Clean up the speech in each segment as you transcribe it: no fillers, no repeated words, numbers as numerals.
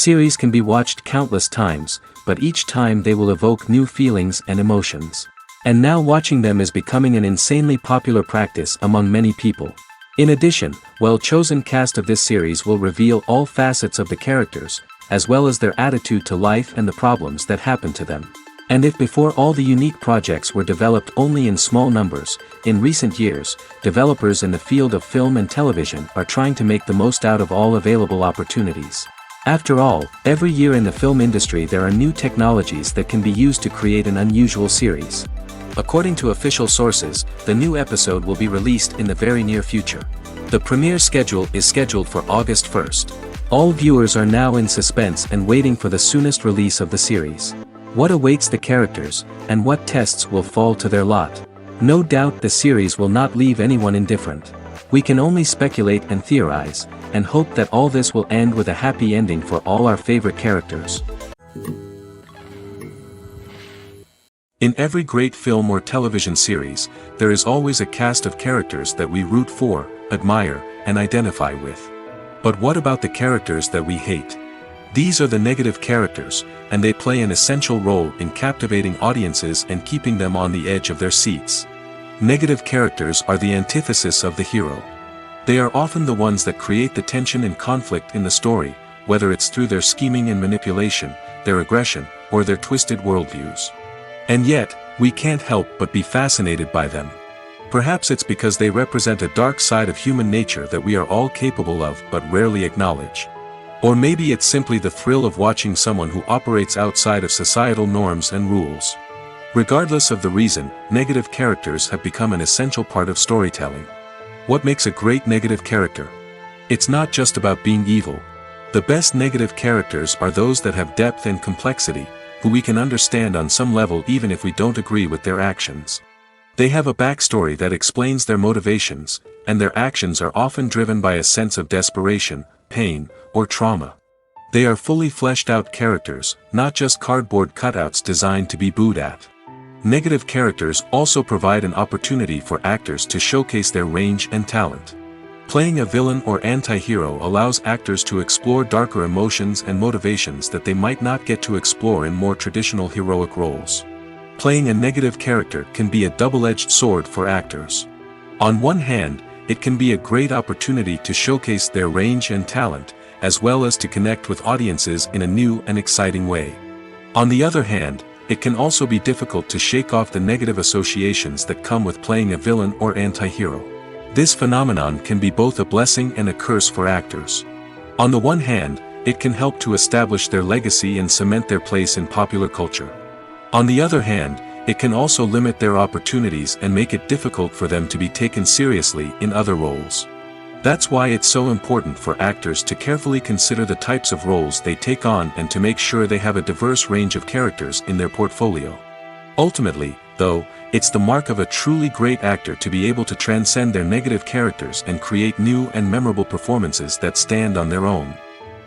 Series can be watched countless times, but each time they will evoke new feelings and emotions. And now watching them is becoming an insanely popular practice among many people. In addition, well-chosen cast of this series will reveal all facets of the characters, as well as their attitude to life and the problems that happen to them. And if before all the unique projects were developed only in small numbers, in recent years, developers in the field of film and television are trying to make the most out of all available opportunities. After all, every year in the film industry there are new technologies that can be used to create an unusual series. According to official sources, the new episode will be released in the very near future. The premiere schedule is scheduled for August 1st. All viewers are now in suspense and waiting for the soonest release of the series. What awaits the characters, and what tests will fall to their lot? No doubt the series will not leave anyone indifferent. We can only speculate and theorize, and hope that all this will end with a happy ending for all our favorite characters. In every great film or television series, there is always a cast of characters that we root for, admire, and identify with. But what about the characters that we hate? These are the negative characters, and they play an essential role in captivating audiences and keeping them on the edge of their seats. Negative characters are the antithesis of the hero. They are often the ones that create the tension and conflict in the story, whether it's through their scheming and manipulation, their aggression, or their twisted worldviews. And yet, we can't help but be fascinated by them. Perhaps it's because they represent a dark side of human nature that we are all capable of but rarely acknowledge. Or maybe it's simply the thrill of watching someone who operates outside of societal norms and rules. Regardless of the reason, negative characters have become an essential part of storytelling. What makes a great negative character? It's not just about being evil. The best negative characters are those that have depth and complexity, who we can understand on some level even if we don't agree with their actions. They have a backstory that explains their motivations, and their actions are often driven by a sense of desperation, pain, or trauma. They are fully fleshed out characters, not just cardboard cutouts designed to be booed at. Negative characters also provide an opportunity for actors to showcase their range and talent. Playing a villain or anti-hero allows actors to explore darker emotions and motivations that they might not get to explore in more traditional heroic roles. Playing a negative character can be a double-edged sword for actors. On one hand, it can be a great opportunity to showcase their range and talent, as well as to connect with audiences in a new and exciting way. On the other hand, it can also be difficult to shake off the negative associations that come with playing a villain or anti-hero. This phenomenon can be both a blessing and a curse for actors. On the one hand, it can help to establish their legacy and cement their place in popular culture. On the other hand, it can also limit their opportunities and make it difficult for them to be taken seriously in other roles. That's why it's so important for actors to carefully consider the types of roles they take on and to make sure they have a diverse range of characters in their portfolio. Ultimately, though, it's the mark of a truly great actor to be able to transcend their negative characters and create new and memorable performances that stand on their own.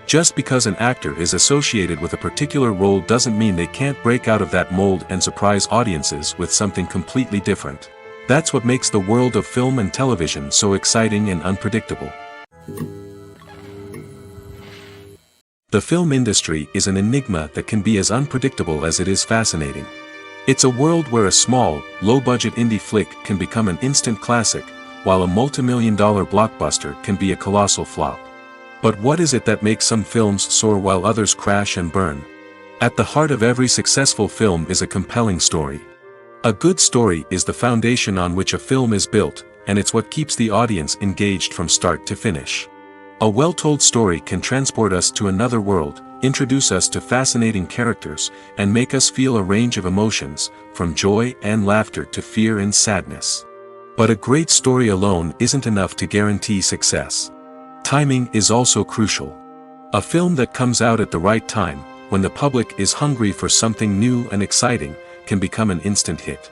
Just because an actor is associated with a particular role doesn't mean they can't break out of that mold and surprise audiences with something completely different. That's what makes the world of film and television so exciting and unpredictable. The film industry is an enigma that can be as unpredictable as it is fascinating. It's a world where a small, low-budget indie flick can become an instant classic, while a multi-million-dollar blockbuster can be a colossal flop. But what is it that makes some films soar while others crash and burn? At the heart of every successful film is a compelling story. A good story is the foundation on which a film is built, and it's what keeps the audience engaged from start to finish. A well-told story can transport us to another world, introduce us to fascinating characters, and make us feel a range of emotions, from joy and laughter to fear and sadness. But a great story alone isn't enough to guarantee success. Timing is also crucial. A film that comes out at the right time, when the public is hungry for something new and exciting, can become an instant hit.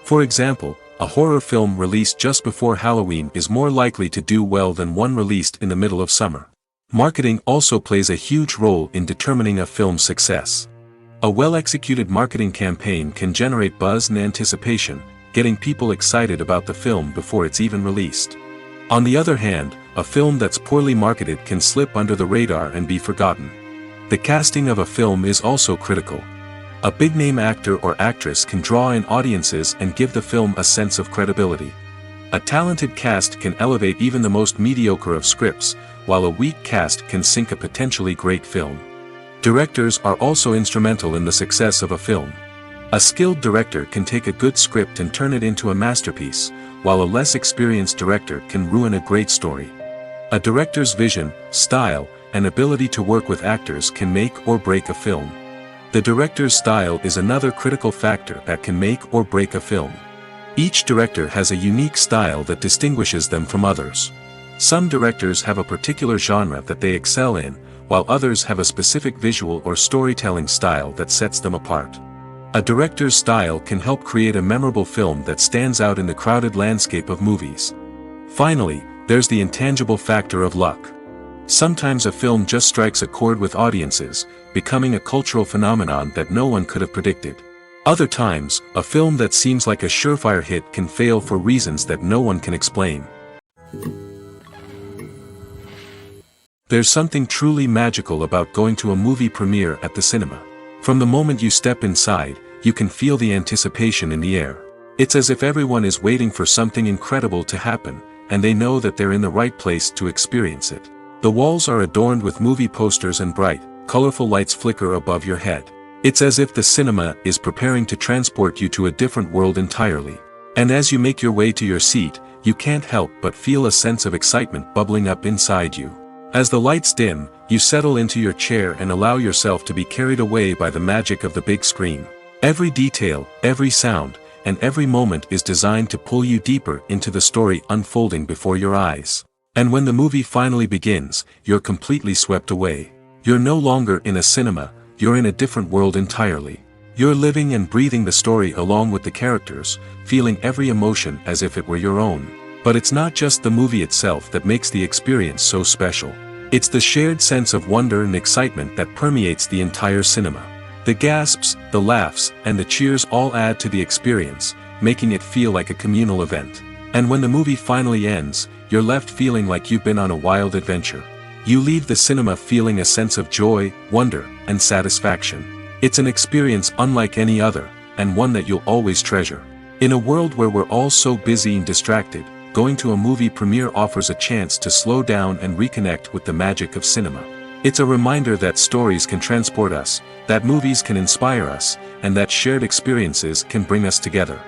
For example, a horror film released just before Halloween is more likely to do well than one released in the middle of summer. Marketing also plays a huge role in determining a film's success. A well-executed marketing campaign can generate buzz and anticipation, getting people excited about the film before it's even released. On the other hand, a film that's poorly marketed can slip under the radar and be forgotten. The casting of a film is also critical. A big-name actor or actress can draw in audiences and give the film a sense of credibility. A talented cast can elevate even the most mediocre of scripts, while a weak cast can sink a potentially great film. Directors are also instrumental in the success of a film. A skilled director can take a good script and turn it into a masterpiece, while a less experienced director can ruin a great story. A director's vision, style, and ability to work with actors can make or break a film. The director's style is another critical factor that can make or break a film. Each director has a unique style that distinguishes them from others. Some directors have a particular genre that they excel in, while others have a specific visual or storytelling style that sets them apart. A director's style can help create a memorable film that stands out in the crowded landscape of movies. Finally, there's the intangible factor of luck. Sometimes a film just strikes a chord with audiences, becoming a cultural phenomenon that no one could have predicted. Other times, a film that seems like a surefire hit can fail for reasons that no one can explain. There's something truly magical about going to a movie premiere at the cinema. From the moment you step inside, you can feel the anticipation in the air. It's as if everyone is waiting for something incredible to happen, and they know that they're in the right place to experience it. The walls are adorned with movie posters and bright, colorful lights flicker above your head. It's as if the cinema is preparing to transport you to a different world entirely. And as you make your way to your seat, you can't help but feel a sense of excitement bubbling up inside you. As the lights dim, you settle into your chair and allow yourself to be carried away by the magic of the big screen. Every detail, every sound, and every moment is designed to pull you deeper into the story unfolding before your eyes. And when the movie finally begins, you're completely swept away. You're no longer in a cinema, you're in a different world entirely. You're living and breathing the story along with the characters, feeling every emotion as if it were your own. But it's not just the movie itself that makes the experience so special. It's the shared sense of wonder and excitement that permeates the entire cinema. The gasps, the laughs, and the cheers all add to the experience, making it feel like a communal event. And when the movie finally ends, you're left feeling like you've been on a wild adventure. You leave the cinema feeling a sense of joy, wonder, and satisfaction. It's an experience unlike any other, and one that you'll always treasure. In a world where we're all so busy and distracted, going to a movie premiere offers a chance to slow down and reconnect with the magic of cinema. It's a reminder that stories can transport us, that movies can inspire us, and that shared experiences can bring us together.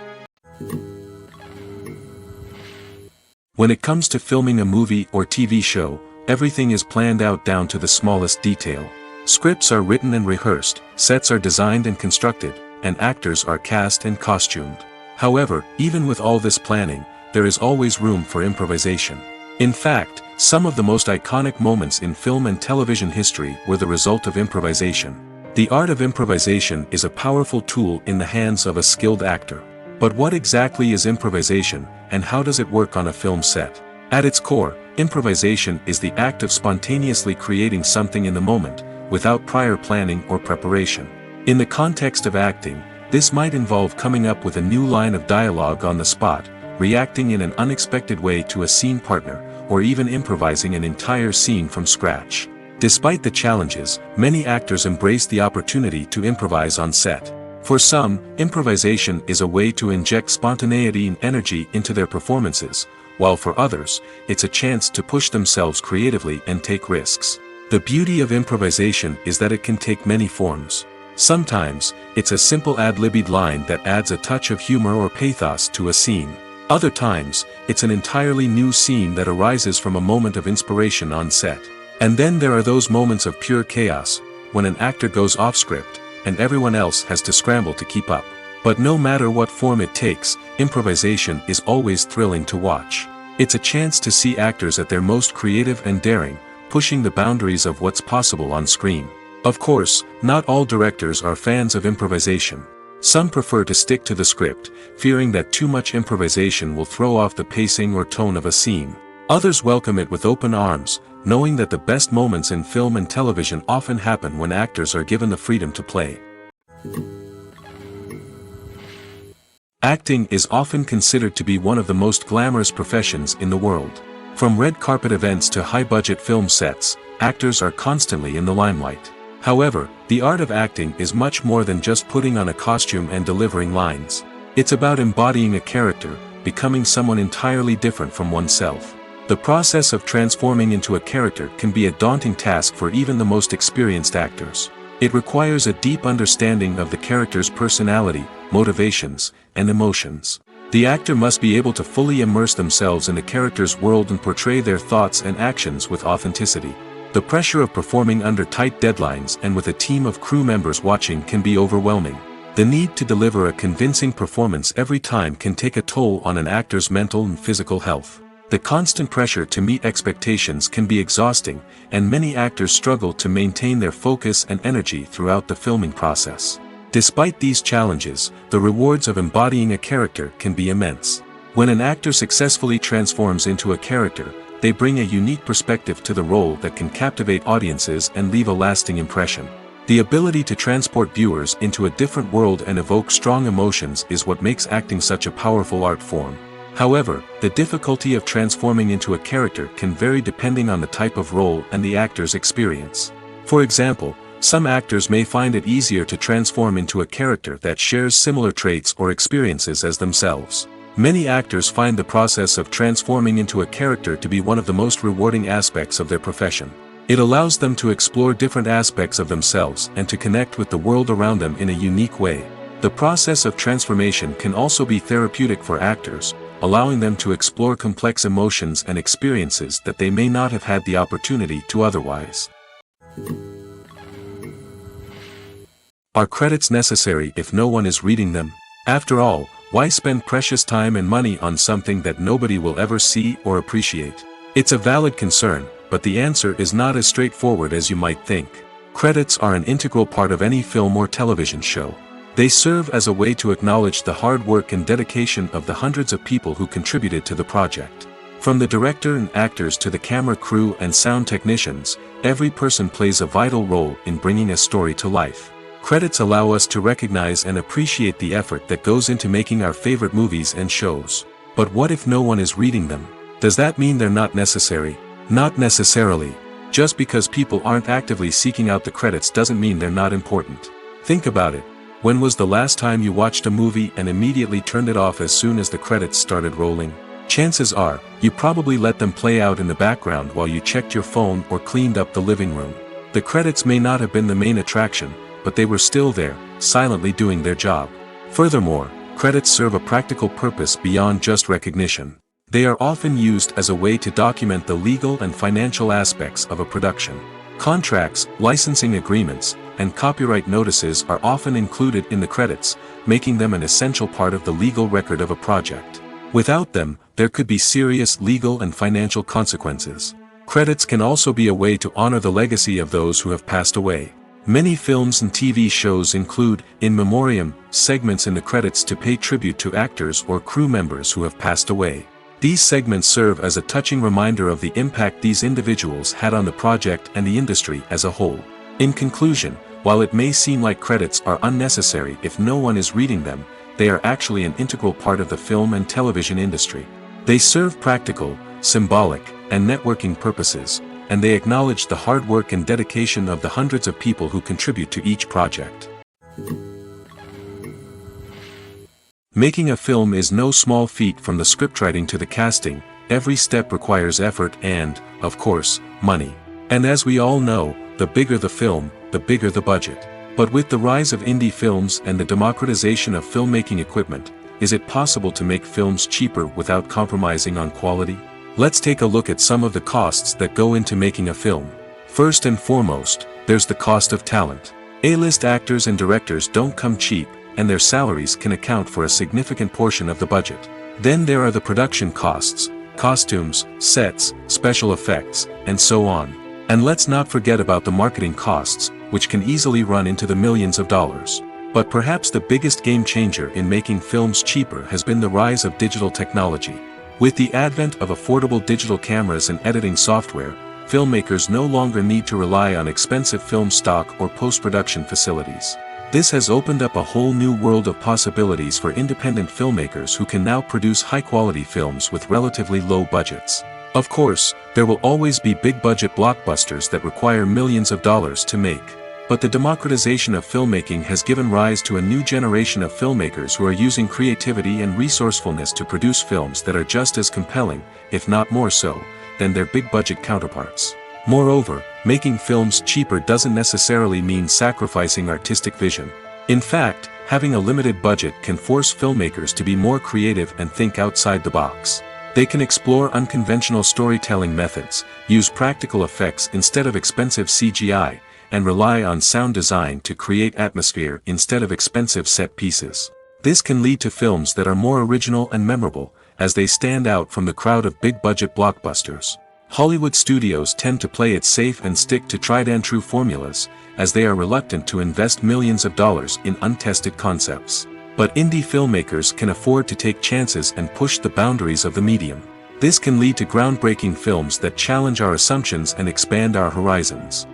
When it comes to filming a movie or TV show, everything is planned out down to the smallest detail. Scripts are written and rehearsed, sets are designed and constructed, and actors are cast and costumed. However, even with all this planning, there is always room for improvisation. In fact, some of the most iconic moments in film and television history were the result of improvisation. The art of improvisation is a powerful tool in the hands of a skilled actor. But what exactly is improvisation, and how does it work on a film set? At its core, improvisation is the act of spontaneously creating something in the moment, without prior planning or preparation. In the context of acting, this might involve coming up with a new line of dialogue on the spot, reacting in an unexpected way to a scene partner, or even improvising an entire scene from scratch. Despite the challenges, many actors embrace the opportunity to improvise on set. For some, improvisation is a way to inject spontaneity and energy into their performances, while for others, it's a chance to push themselves creatively and take risks. The beauty of improvisation is that it can take many forms. Sometimes, it's a simple ad-libbed line that adds a touch of humor or pathos to a scene. Other times, it's an entirely new scene that arises from a moment of inspiration on set. And then there are those moments of pure chaos, when an actor goes off script, and everyone else has to scramble to keep up. But no matter what form it takes, improvisation is always thrilling to watch. It's a chance to see actors at their most creative and daring, pushing the boundaries of what's possible on screen. Of course, not all directors are fans of improvisation. Some prefer to stick to the script, fearing that too much improvisation will throw off the pacing or tone of a scene. Others welcome it with open arms, knowing that the best moments in film and television often happen when actors are given the freedom to play. Acting is often considered to be one of the most glamorous professions in the world. From red carpet events to high-budget film sets, actors are constantly in the limelight. However, the art of acting is much more than just putting on a costume and delivering lines. It's about embodying a character, becoming someone entirely different from oneself. The process of transforming into a character can be a daunting task for even the most experienced actors. It requires a deep understanding of the character's personality, motivations, and emotions. The actor must be able to fully immerse themselves in the character's world and portray their thoughts and actions with authenticity. The pressure of performing under tight deadlines and with a team of crew members watching can be overwhelming. The need to deliver a convincing performance every time can take a toll on an actor's mental and physical health. The constant pressure to meet expectations can be exhausting, and many actors struggle to maintain their focus and energy throughout the filming process. Despite these challenges, the rewards of embodying a character can be immense. When an actor successfully transforms into a character, they bring a unique perspective to the role that can captivate audiences and leave a lasting impression. The ability to transport viewers into a different world and evoke strong emotions is what makes acting such a powerful art form. However, the difficulty of transforming into a character can vary depending on the type of role and the actor's experience. For example, some actors may find it easier to transform into a character that shares similar traits or experiences as themselves. Many actors find the process of transforming into a character to be one of the most rewarding aspects of their profession. It allows them to explore different aspects of themselves and to connect with the world around them in a unique way. The process of transformation can also be therapeutic for actors, allowing them to explore complex emotions and experiences that they may not have had the opportunity to otherwise. Are credits necessary if no one is reading them? After all, why spend precious time and money on something that nobody will ever see or appreciate? It's a valid concern, but the answer is not as straightforward as you might think. Credits are an integral part of any film or television show. They serve as a way to acknowledge the hard work and dedication of the hundreds of people who contributed to the project. From the director and actors to the camera crew and sound technicians, every person plays a vital role in bringing a story to life. Credits allow us to recognize and appreciate the effort that goes into making our favorite movies and shows. But what if no one is reading them? Does that mean they're not necessary? Not necessarily. Just because people aren't actively seeking out the credits doesn't mean they're not important. Think about it. When was the last time you watched a movie and immediately turned it off as soon as the credits started rolling? Chances are, you probably let them play out in the background while you checked your phone or cleaned up the living room. The credits may not have been the main attraction, but they were still there, silently doing their job. Furthermore, credits serve a practical purpose beyond just recognition. They are often used as a way to document the legal and financial aspects of a production. Contracts, licensing agreements, and copyright notices are often included in the credits, making them an essential part of the legal record of a project. Without them, there could be serious legal and financial consequences. Credits can also be a way to honor the legacy of those who have passed away. Many films and TV shows include, in memoriam, segments in the credits to pay tribute to actors or crew members who have passed away. These segments serve as a touching reminder of the impact these individuals had on the project and the industry as a whole. In conclusion, while it may seem like credits are unnecessary if no one is reading them, they are actually an integral part of the film and television industry. They serve practical, symbolic, and networking purposes, and they acknowledge the hard work and dedication of the hundreds of people who contribute to each project. Making a film is no small feat. From the scriptwriting to the casting, every step requires effort and, of course, money. And as we all know, the bigger the film, the bigger the budget. But with the rise of indie films and the democratization of filmmaking equipment, is it possible to make films cheaper without compromising on quality? Let's take a look at some of the costs that go into making a film. First and foremost, there's the cost of talent. A-list actors and directors don't come cheap, and their salaries can account for a significant portion of the budget. Then there are the production costs, costumes, sets, special effects, and so on. And let's not forget about the marketing costs, which can easily run into the millions of dollars. But perhaps the biggest game changer in making films cheaper has been the rise of digital technology. With the advent of affordable digital cameras and editing software, filmmakers no longer need to rely on expensive film stock or post-production facilities. This has opened up a whole new world of possibilities for independent filmmakers who can now produce high-quality films with relatively low budgets. Of course, there will always be big-budget blockbusters that require millions of dollars to make. But the democratization of filmmaking has given rise to a new generation of filmmakers who are using creativity and resourcefulness to produce films that are just as compelling, if not more so, than their big-budget counterparts. Moreover, making films cheaper doesn't necessarily mean sacrificing artistic vision. In fact, having a limited budget can force filmmakers to be more creative and think outside the box. They can explore unconventional storytelling methods, use practical effects instead of expensive CGI, and rely on sound design to create atmosphere instead of expensive set pieces. This can lead to films that are more original and memorable, as they stand out from the crowd of big-budget blockbusters. Hollywood studios tend to play it safe and stick to tried-and-true formulas, as they are reluctant to invest millions of dollars in untested concepts. But indie filmmakers can afford to take chances and push the boundaries of the medium. This can lead to groundbreaking films that challenge our assumptions and expand our horizons.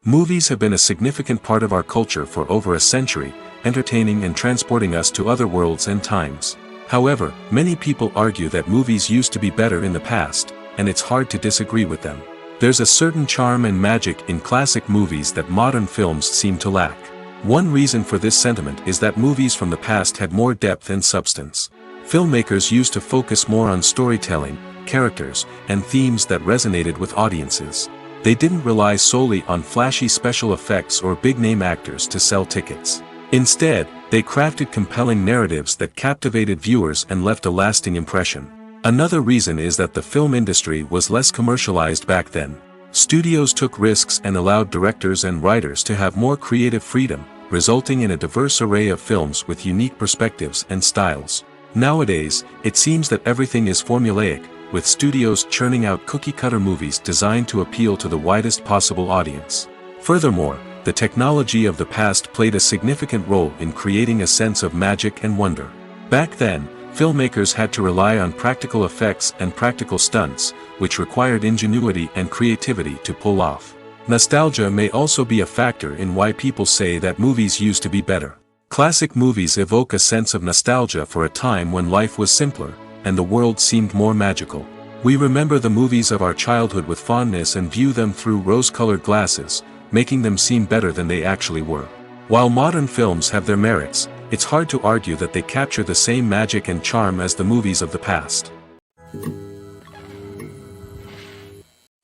Movies have been a significant part of our culture for over a century, entertaining and transporting us to other worlds and times. However, many people argue that movies used to be better in the past, and it's hard to disagree with them. There's a certain charm and magic in classic movies that modern films seem to lack. One reason for this sentiment is that movies from the past had more depth and substance. Filmmakers used to focus more on storytelling, characters, and themes that resonated with audiences. They didn't rely solely on flashy special effects or big-name actors to sell tickets. Instead, they crafted compelling narratives that captivated viewers and left a lasting impression. Another reason is that the film industry was less commercialized back then. Studios took risks and allowed directors and writers to have more creative freedom, resulting in a diverse array of films with unique perspectives and styles. Nowadays, it seems that everything is formulaic, with studios churning out cookie-cutter movies designed to appeal to the widest possible audience. Furthermore, the technology of the past played a significant role in creating a sense of magic and wonder. Back then, filmmakers had to rely on practical effects and practical stunts, which required ingenuity and creativity to pull off. Nostalgia may also be a factor in why people say that movies used to be better. Classic movies evoke a sense of nostalgia for a time when life was simpler, and the world seemed more magical. We remember the movies of our childhood with fondness and view them through rose-colored glasses, making them seem better than they actually were. While modern films have their merits, it's hard to argue that they capture the same magic and charm as the movies of the past.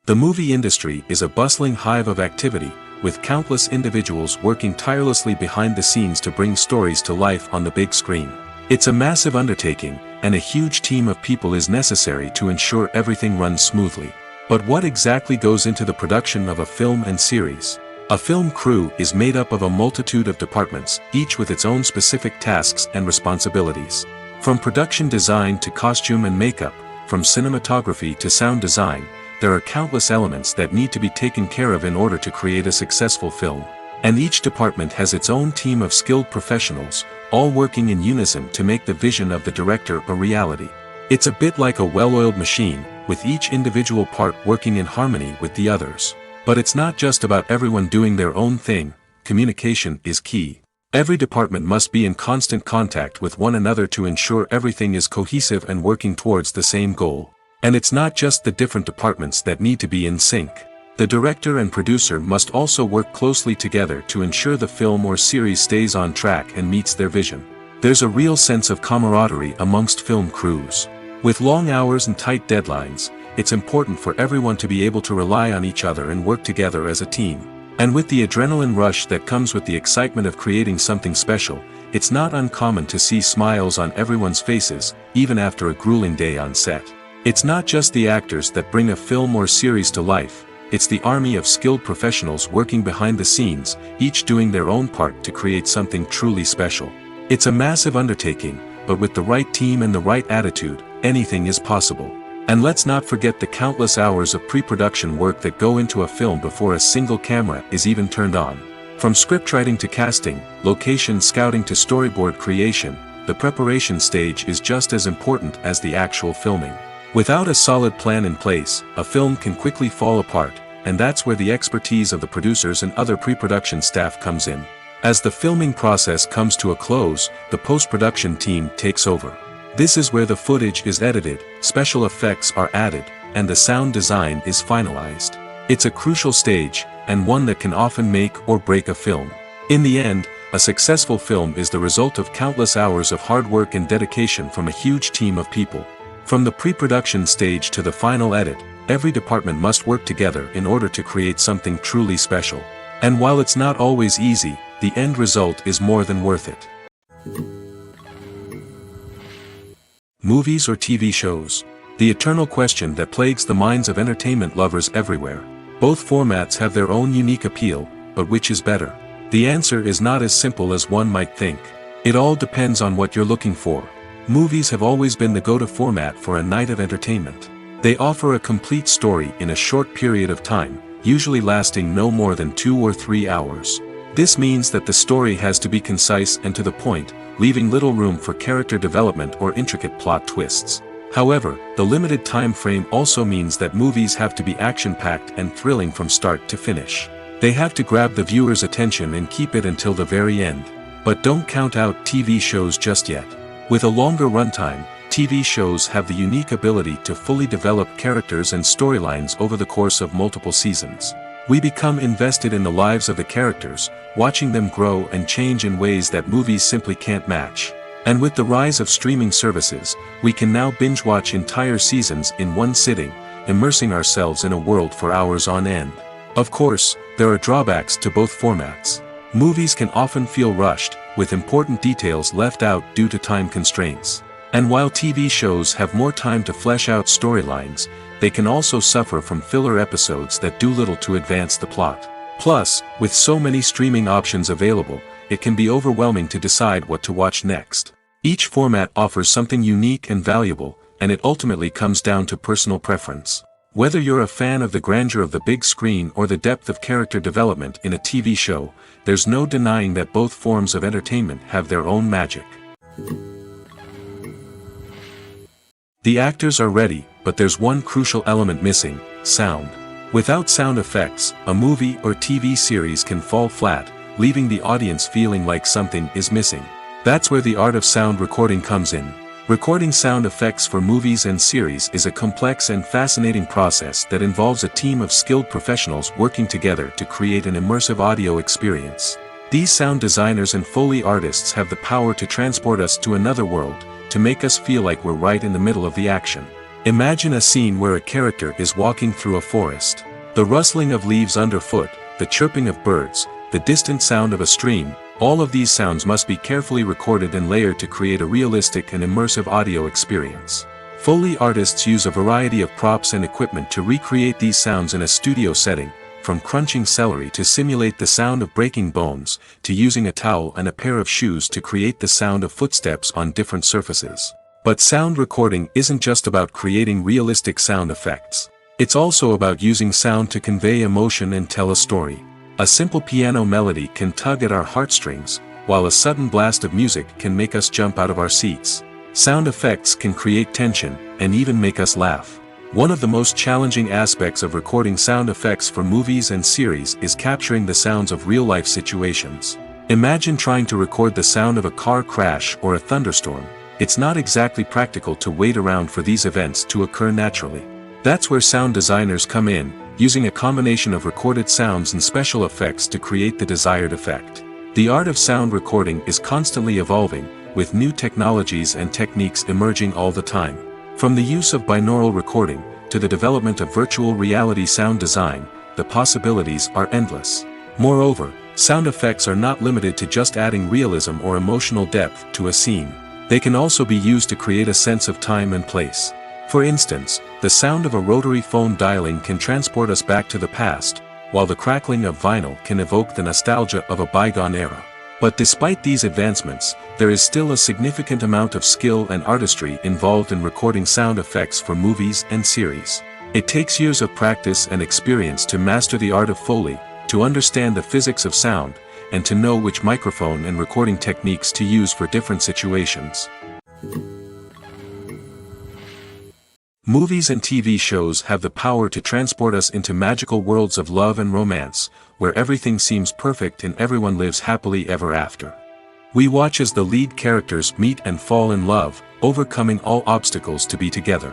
The movie industry is a bustling hive of activity, with countless individuals working tirelessly behind the scenes to bring stories to life on the big screen. It's a massive undertaking, and a huge team of people is necessary to ensure everything runs smoothly. But what exactly goes into the production of a film and series? A film crew is made up of a multitude of departments, each with its own specific tasks and responsibilities. From production design to costume and makeup, from cinematography to sound design, there are countless elements that need to be taken care of in order to create a successful film. And each department has its own team of skilled professionals, all working in unison to make the vision of the director a reality. It's a bit like a well-oiled machine, with each individual part working in harmony with the others. But it's not just about everyone doing their own thing. Communication is key. Every department must be in constant contact with one another to ensure everything is cohesive and working towards the same goal. And it's not just the different departments that need to be in sync. The director and producer must also work closely together to ensure the film or series stays on track and meets their vision. There's a real sense of camaraderie amongst film crews. With long hours and tight deadlines, it's important for everyone to be able to rely on each other and work together as a team. And with the adrenaline rush that comes with the excitement of creating something special, it's not uncommon to see smiles on everyone's faces, even after a grueling day on set. It's not just the actors that bring a film or series to life, it's the army of skilled professionals working behind the scenes, each doing their own part to create something truly special. It's a massive undertaking, but with the right team and the right attitude, anything is possible. And let's not forget the countless hours of pre-production work that go into a film before a single camera is even turned on. From scriptwriting to casting, location scouting to storyboard creation, the preparation stage is just as important as the actual filming. Without a solid plan in place, a film can quickly fall apart, and that's where the expertise of the producers and other pre-production staff comes in. As the filming process comes to a close, the post-production team takes over. This is where the footage is edited, special effects are added, and the sound design is finalized. It's a crucial stage, and one that can often make or break a film. In the end, a successful film is the result of countless hours of hard work and dedication from a huge team of people. From the pre-production stage to the final edit, every department must work together in order to create something truly special. And while it's not always easy, the end result is more than worth it. Movies or TV shows? The eternal question that plagues the minds of entertainment lovers everywhere. Both formats have their own unique appeal, but which is better? The answer is not as simple as one might think. It all depends on what you're looking for. Movies have always been the go-to format for a night of entertainment. They offer a complete story in a short period of time, usually lasting no more than 2 or 3 hours. This means that the story has to be concise and to the point, leaving little room for character development or intricate plot twists. However, the limited time frame also means that movies have to be action-packed and thrilling from start to finish. They have to grab the viewer's attention and keep it until the very end. But don't count out TV shows just yet. With a longer runtime, TV shows have the unique ability to fully develop characters and storylines over the course of multiple seasons. We become invested in the lives of the characters, watching them grow and change in ways that movies simply can't match. And with the rise of streaming services, we can now binge-watch entire seasons in one sitting, immersing ourselves in a world for hours on end. Of course, there are drawbacks to both formats. Movies can often feel rushed, with important details left out due to time constraints. And while TV shows have more time to flesh out storylines, they can also suffer from filler episodes that do little to advance the plot. Plus, with so many streaming options available, it can be overwhelming to decide what to watch next. Each format offers something unique and valuable, and it ultimately comes down to personal preference. Whether you're a fan of the grandeur of the big screen or the depth of character development in a TV show, there's no denying that both forms of entertainment have their own magic. The actors are ready, but there's one crucial element missing: sound. Without sound effects, a movie or TV series can fall flat, leaving the audience feeling like something is missing. That's where the art of sound recording comes in. Recording sound effects for movies and series is a complex and fascinating process that involves a team of skilled professionals working together to create an immersive audio experience. These sound designers and Foley artists have the power to transport us to another world, to make us feel like we're right in the middle of the action. Imagine a scene where a character is walking through a forest. The rustling of leaves underfoot, the chirping of birds, the distant sound of a stream, all of these sounds must be carefully recorded and layered to create a realistic and immersive audio experience. Foley artists use a variety of props and equipment to recreate these sounds in a studio setting, from crunching celery to simulate the sound of breaking bones, to using a towel and a pair of shoes to create the sound of footsteps on different surfaces. But sound recording isn't just about creating realistic sound effects. It's also about using sound to convey emotion and tell a story. A simple piano melody can tug at our heartstrings, while a sudden blast of music can make us jump out of our seats. Sound effects can create tension, and even make us laugh. One of the most challenging aspects of recording sound effects for movies and series is capturing the sounds of real-life situations. Imagine trying to record the sound of a car crash or a thunderstorm. It's not exactly practical to wait around for these events to occur naturally. That's where sound designers come in, using a combination of recorded sounds and special effects to create the desired effect. The art of sound recording is constantly evolving, with new technologies and techniques emerging all the time. From the use of binaural recording, to the development of virtual reality sound design, the possibilities are endless. Moreover, sound effects are not limited to just adding realism or emotional depth to a scene. They can also be used to create a sense of time and place. For instance, the sound of a rotary phone dialing can transport us back to the past, while the crackling of vinyl can evoke the nostalgia of a bygone era. But despite these advancements, there is still a significant amount of skill and artistry involved in recording sound effects for movies and series. It takes years of practice and experience to master the art of Foley, to understand the physics of sound, and to know which microphone and recording techniques to use for different situations. Movies and TV shows have the power to transport us into magical worlds of love and romance, where everything seems perfect and everyone lives happily ever after. We watch as the lead characters meet and fall in love, overcoming all obstacles to be together.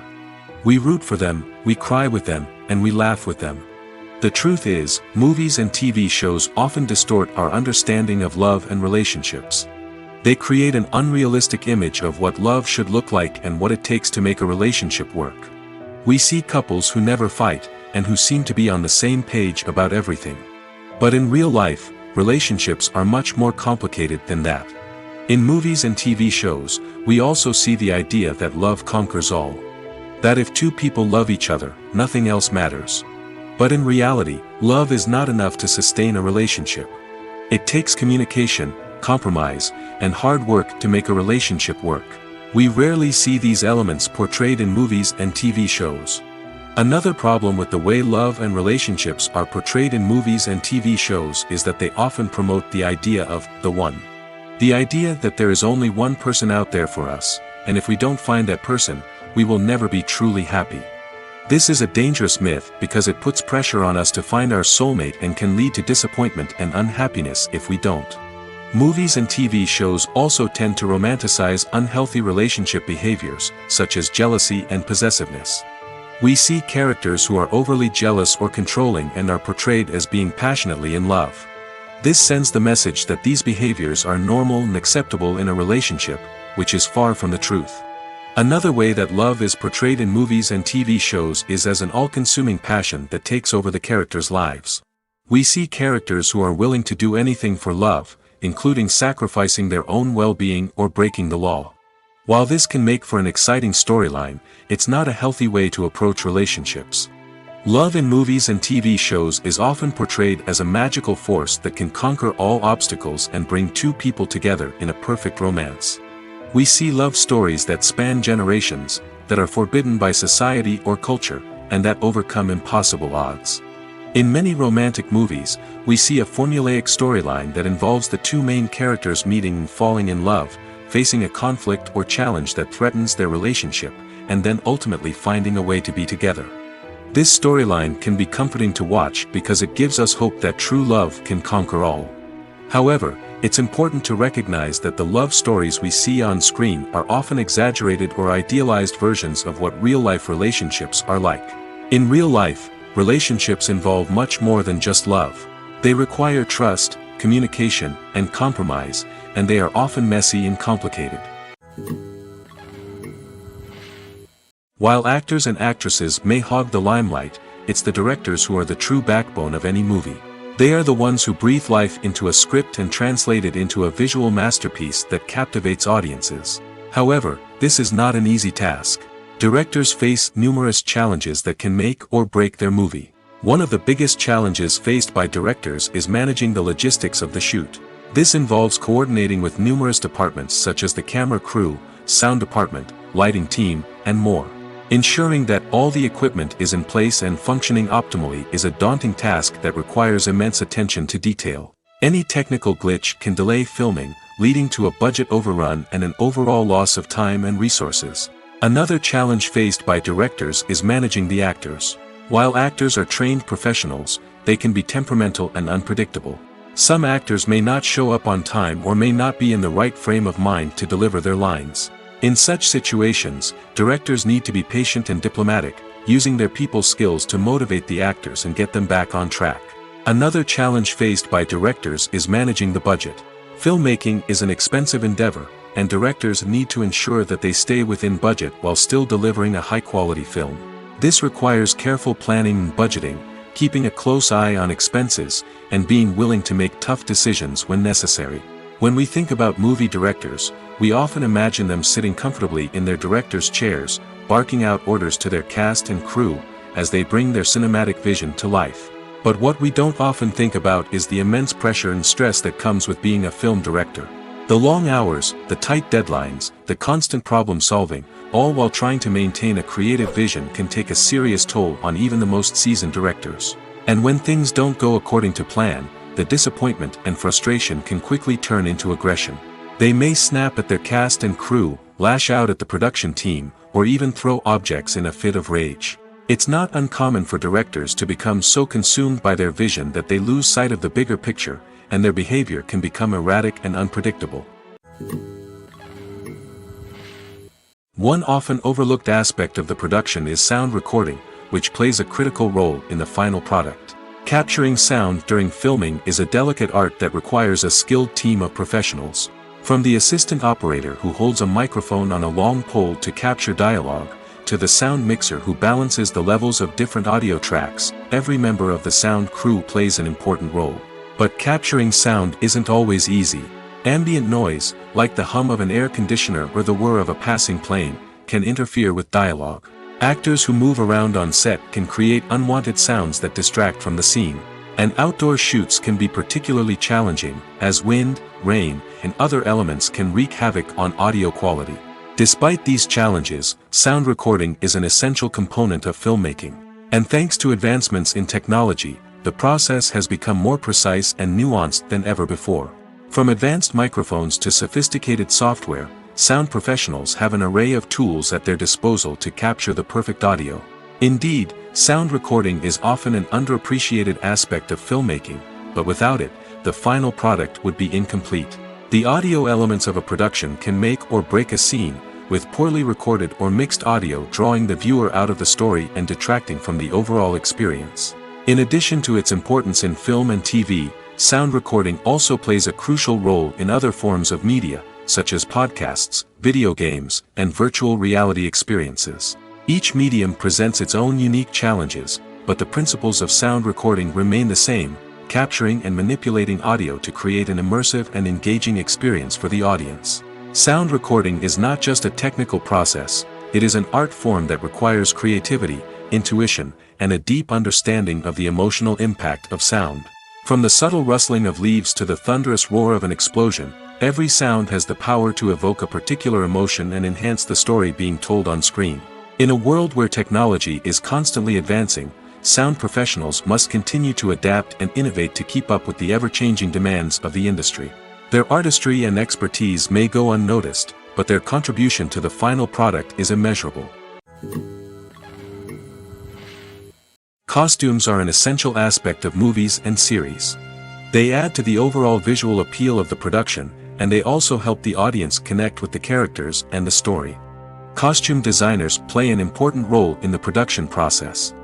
We root for them, we cry with them, and we laugh with them. The truth is, movies and TV shows often distort our understanding of love and relationships. They create an unrealistic image of what love should look like and what it takes to make a relationship work. We see couples who never fight, and who seem to be on the same page about everything. But in real life, relationships are much more complicated than that. In movies and TV shows, we also see the idea that love conquers all. That if two people love each other, nothing else matters. But in reality, love is not enough to sustain a relationship. It takes communication, compromise, and hard work to make a relationship work. We rarely see these elements portrayed in movies and TV shows. Another problem with the way love and relationships are portrayed in movies and TV shows is that they often promote the idea of the one. The idea that there is only one person out there for us, and if we don't find that person, we will never be truly happy. This is a dangerous myth because it puts pressure on us to find our soulmate and can lead to disappointment and unhappiness if we don't. Movies and TV shows also tend to romanticize unhealthy relationship behaviors, such as jealousy and possessiveness. We see characters who are overly jealous or controlling and are portrayed as being passionately in love. This sends the message that these behaviors are normal and acceptable in a relationship, which is far from the truth. Another way that love is portrayed in movies and TV shows is as an all-consuming passion that takes over the characters' lives. We see characters who are willing to do anything for love, including sacrificing their own well-being or breaking the law. While this can make for an exciting storyline, it's not a healthy way to approach relationships. Love in movies and TV shows is often portrayed as a magical force that can conquer all obstacles and bring two people together in a perfect romance. We see love stories that span generations, that are forbidden by society or culture, and that overcome impossible odds. In many romantic movies, we see a formulaic storyline that involves the two main characters meeting and falling in love, facing a conflict or challenge that threatens their relationship, and then ultimately finding a way to be together. This storyline can be comforting to watch because it gives us hope that true love can conquer all. However, it's important to recognize that the love stories we see on screen are often exaggerated or idealized versions of what real-life relationships are like. In real life, relationships involve much more than just love. They require trust, communication, and compromise, and they are often messy and complicated. While actors and actresses may hog the limelight, it's the directors who are the true backbone of any movie. They are the ones who breathe life into a script and translate it into a visual masterpiece that captivates audiences. However, this is not an easy task. Directors face numerous challenges that can make or break their movie. One of the biggest challenges faced by directors is managing the logistics of the shoot. This involves coordinating with numerous departments such as the camera crew, sound department, lighting team, and more. Ensuring that all the equipment is in place and functioning optimally is a daunting task that requires immense attention to detail. Any technical glitch can delay filming, leading to a budget overrun and an overall loss of time and resources. Another challenge faced by directors is managing the actors. While actors are trained professionals, they can be temperamental and unpredictable. Some actors may not show up on time or may not be in the right frame of mind to deliver their lines. In such situations, directors need to be patient and diplomatic, using their people skills to motivate the actors and get them back on track. Another challenge faced by directors is managing the budget. Filmmaking is an expensive endeavor, and directors need to ensure that they stay within budget while still delivering a high-quality film. This requires careful planning and budgeting, keeping a close eye on expenses, and being willing to make tough decisions when necessary. When we think about movie directors, we often imagine them sitting comfortably in their director's chairs, barking out orders to their cast and crew, as they bring their cinematic vision to life. But what we don't often think about is the immense pressure and stress that comes with being a film director. The long hours, the tight deadlines, the constant problem solving, all while trying to maintain a creative vision can take a serious toll on even the most seasoned directors. And when things don't go according to plan, the disappointment and frustration can quickly turn into aggression. They may snap at their cast and crew, lash out at the production team, or even throw objects in a fit of rage. It's not uncommon for directors to become so consumed by their vision that they lose sight of the bigger picture, and their behavior can become erratic and unpredictable. One often overlooked aspect of the production is sound recording, which plays a critical role in the final product. Capturing sound during filming is a delicate art that requires a skilled team of professionals. From the assistant operator who holds a microphone on a long pole to capture dialogue, to the sound mixer who balances the levels of different audio tracks, every member of the sound crew plays an important role. But capturing sound isn't always easy. Ambient noise, like the hum of an air conditioner or the whir of a passing plane, can interfere with dialogue. Actors who move around on set can create unwanted sounds that distract from the scene. And outdoor shoots can be particularly challenging, as wind, rain, and other elements can wreak havoc on audio quality. Despite these challenges, sound recording is an essential component of filmmaking. And thanks to advancements in technology, the process has become more precise and nuanced than ever before. From advanced microphones to sophisticated software, sound professionals have an array of tools at their disposal to capture the perfect audio. Indeed, sound recording is often an underappreciated aspect of filmmaking, but without it, the final product would be incomplete. The audio elements of a production can make or break a scene, with poorly recorded or mixed audio drawing the viewer out of the story and detracting from the overall experience. In addition to its importance in film and TV, sound recording also plays a crucial role in other forms of media, such as podcasts, video games, and virtual reality experiences. Each medium presents its own unique challenges, but the principles of sound recording remain the same, capturing and manipulating audio to create an immersive and engaging experience for the audience. Sound recording is not just a technical process, it is an art form that requires creativity, intuition, and a deep understanding of the emotional impact of sound. From the subtle rustling of leaves to the thunderous roar of an explosion, every sound has the power to evoke a particular emotion and enhance the story being told on screen. In a world where technology is constantly advancing, sound professionals must continue to adapt and innovate to keep up with the ever-changing demands of the industry. Their artistry and expertise may go unnoticed, but their contribution to the final product is immeasurable. Costumes are an essential aspect of movies and series. They add to the overall visual appeal of the production, and they also help the audience connect with the characters and the story. Costume designers play an important role in the production process.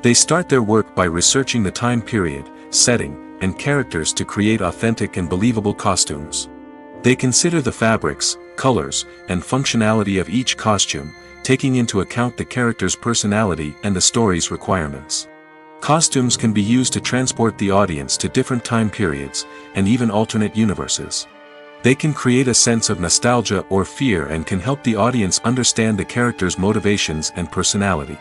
They start their work by researching the time period, setting, and characters to create authentic and believable costumes. They consider the fabrics, colors, and functionality of each costume, taking into account the character's personality and the story's requirements. Costumes can be used to transport the audience to different time periods, and even alternate universes. They can create a sense of nostalgia or fear and can help the audience understand the character's motivations and personality.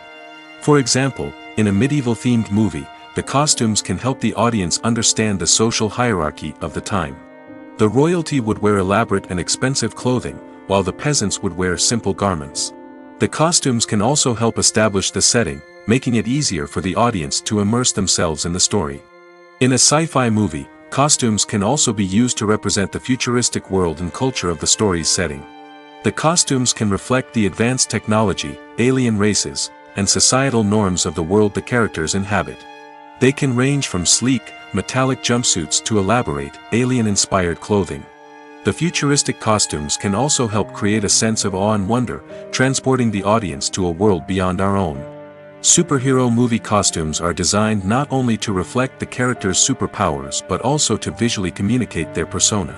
For example, in a medieval-themed movie, the costumes can help the audience understand the social hierarchy of the time. The royalty would wear elaborate and expensive clothing, while the peasants would wear simple garments. The costumes can also help establish the setting, making it easier for the audience to immerse themselves in the story. In a sci-fi movie, costumes can also be used to represent the futuristic world and culture of the story's setting. The costumes can reflect the advanced technology, alien races, and societal norms of the world the characters inhabit. They can range from sleek, metallic jumpsuits to elaborate, alien-inspired clothing. The futuristic costumes can also help create a sense of awe and wonder, transporting the audience to a world beyond our own. Superhero movie costumes are designed not only to reflect the character's superpowers but also to visually communicate their persona.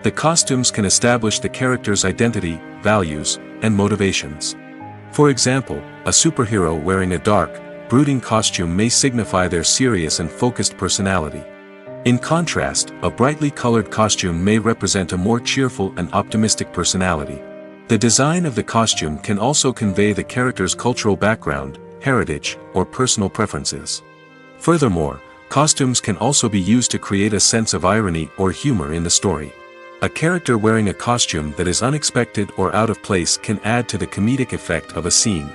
The costumes can establish the character's identity, values, and motivations. For example, a superhero wearing a dark, brooding costume may signify their serious and focused personality. In contrast, a brightly colored costume may represent a more cheerful and optimistic personality. The design of the costume can also convey the character's cultural background, heritage, or personal preferences. Furthermore, costumes can also be used to create a sense of irony or humor in the story. A character wearing a costume that is unexpected or out of place can add to the comedic effect of a scene.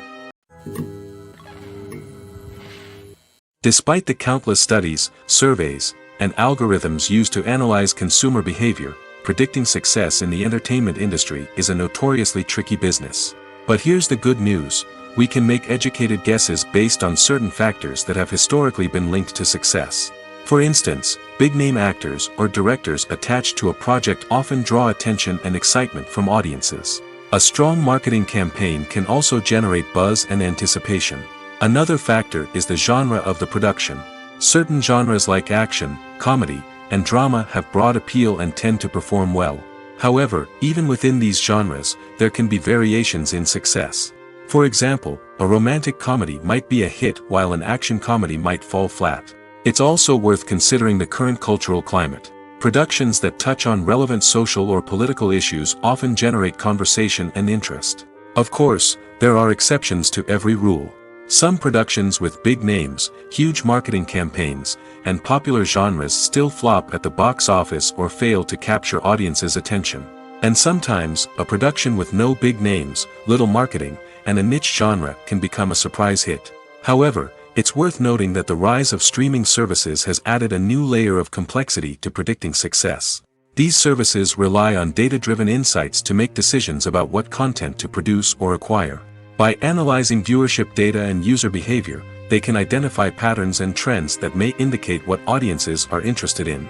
Despite the countless studies, surveys, and algorithms used to analyze consumer behavior, predicting success in the entertainment industry is a notoriously tricky business. But here's the good news: we can make educated guesses based on certain factors that have historically been linked to success. For instance, big-name actors or directors attached to a project often draw attention and excitement from audiences. A strong marketing campaign can also generate buzz and anticipation. Another factor is the genre of the production. Certain genres like action, comedy, and drama have broad appeal and tend to perform well. However, even within these genres, there can be variations in success. For example, a romantic comedy might be a hit while an action comedy might fall flat. It's also worth considering the current cultural climate. Productions that touch on relevant social or political issues often generate conversation and interest. Of course, there are exceptions to every rule. Some productions with big names, huge marketing campaigns, and popular genres still flop at the box office or fail to capture audiences' attention. And sometimes, a production with no big names, little marketing, and a niche genre can become a surprise hit. However, it's worth noting that the rise of streaming services has added a new layer of complexity to predicting success. These services rely on data-driven insights to make decisions about what content to produce or acquire. By analyzing viewership data and user behavior, they can identify patterns and trends that may indicate what audiences are interested in.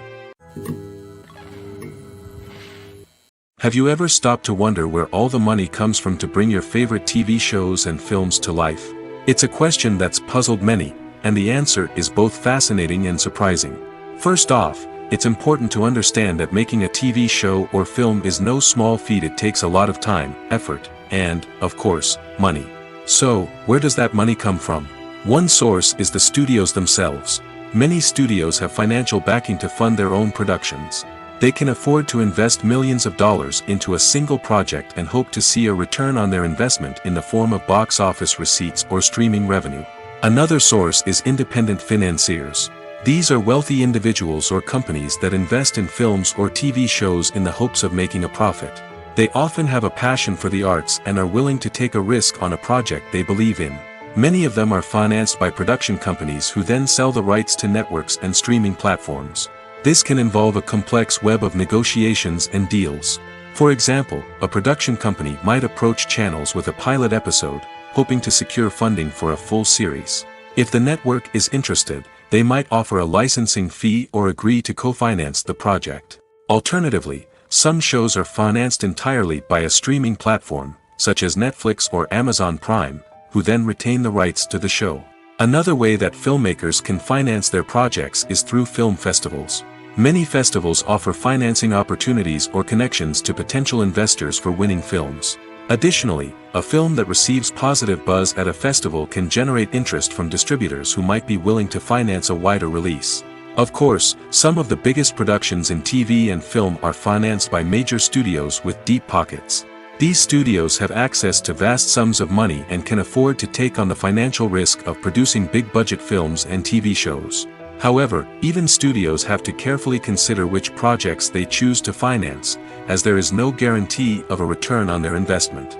Have you ever stopped to wonder where all the money comes from to bring your favorite TV shows and films to life? It's a question that's puzzled many, and the answer is both fascinating and surprising. First off, it's important to understand that making a TV show or film is no small feat. It takes a lot of time, effort, and, of course, money. So, where does that money come from? One source is the studios themselves. Many studios have financial backing to fund their own productions. They can afford to invest millions of dollars into a single project and hope to see a return on their investment in the form of box office receipts or streaming revenue. Another source is independent financiers. These are wealthy individuals or companies that invest in films or TV shows in the hopes of making a profit. They often have a passion for the arts and are willing to take a risk on a project they believe in. Many of them are financed by production companies who then sell the rights to networks and streaming platforms. This can involve a complex web of negotiations and deals. For example, a production company might approach channels with a pilot episode, hoping to secure funding for a full series. If the network is interested, they might offer a licensing fee or agree to co-finance the project. Alternatively, some shows are financed entirely by a streaming platform, such as Netflix or Amazon Prime, who then retain the rights to the show. Another way that filmmakers can finance their projects is through film festivals. Many festivals offer financing opportunities or connections to potential investors for winning films. Additionally, a film that receives positive buzz at a festival can generate interest from distributors who might be willing to finance a wider release. Of course, some of the biggest productions in TV and film are financed by major studios with deep pockets. These studios have access to vast sums of money and can afford to take on the financial risk of producing big-budget films and TV shows. However, even studios have to carefully consider which projects they choose to finance, as there is no guarantee of a return on their investment.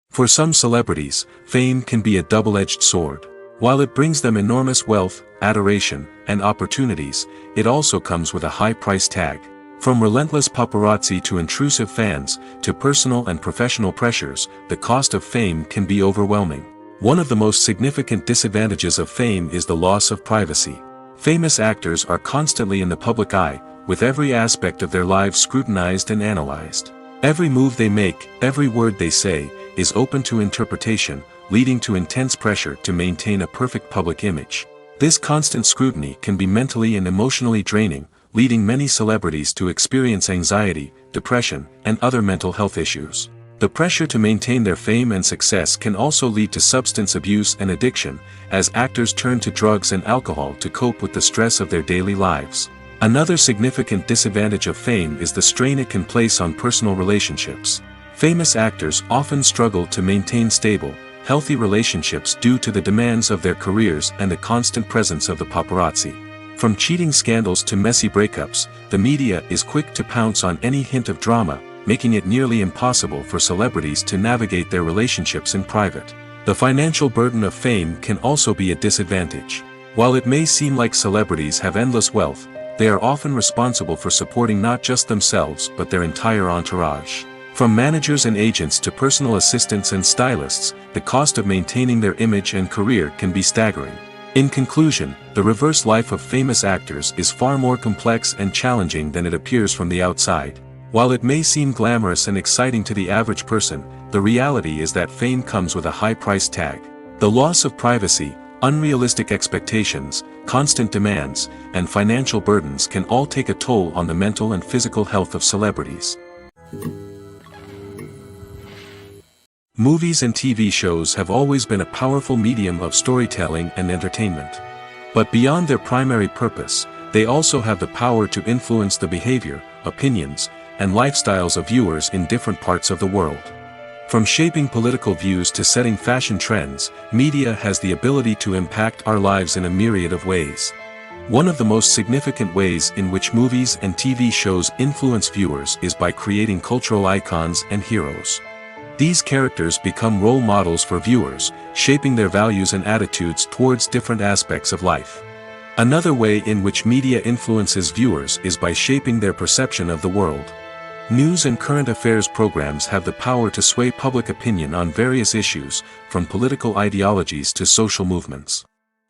For some celebrities, fame can be a double-edged sword. While it brings them enormous wealth, adoration, and opportunities, it also comes with a high price tag. From relentless paparazzi to intrusive fans, to personal and professional pressures, the cost of fame can be overwhelming. One of the most significant disadvantages of fame is the loss of privacy. Famous actors are constantly in the public eye, with every aspect of their lives scrutinized and analyzed. Every move they make, every word they say, is open to interpretation, leading to intense pressure to maintain a perfect public image. This constant scrutiny can be mentally and emotionally draining, leading many celebrities to experience anxiety, depression, and other mental health issues. The pressure to maintain their fame and success can also lead to substance abuse and addiction, as actors turn to drugs and alcohol to cope with the stress of their daily lives. Another significant disadvantage of fame is the strain it can place on personal relationships. Famous actors often struggle to maintain stable, healthy relationships due to the demands of their careers and the constant presence of the paparazzi. From cheating scandals to messy breakups, the media is quick to pounce on any hint of drama, making it nearly impossible for celebrities to navigate their relationships in private. The financial burden of fame can also be a disadvantage. While it may seem like celebrities have endless wealth, they are often responsible for supporting not just themselves but their entire entourage. From managers and agents to personal assistants and stylists, the cost of maintaining their image and career can be staggering. In conclusion, the reverse life of famous actors is far more complex and challenging than it appears from the outside. While it may seem glamorous and exciting to the average person, the reality is that fame comes with a high price tag. The loss of privacy, Unrealistic expectations, constant demands, and financial burdens can all take a toll on the mental and physical health of celebrities. Movies and TV shows have always been a powerful medium of storytelling and entertainment. But beyond their primary purpose, they also have the power to influence the behavior, opinions, and lifestyles of viewers in different parts of the world. From shaping political views to setting fashion trends, media has the ability to impact our lives in a myriad of ways. One of the most significant ways in which movies and TV shows influence viewers is by creating cultural icons and heroes. These characters become role models for viewers, shaping their values and attitudes towards different aspects of life. Another way in which media influences viewers is by shaping their perception of the world. News and current affairs programs have the power to sway public opinion on various issues, from political ideologies to social movements.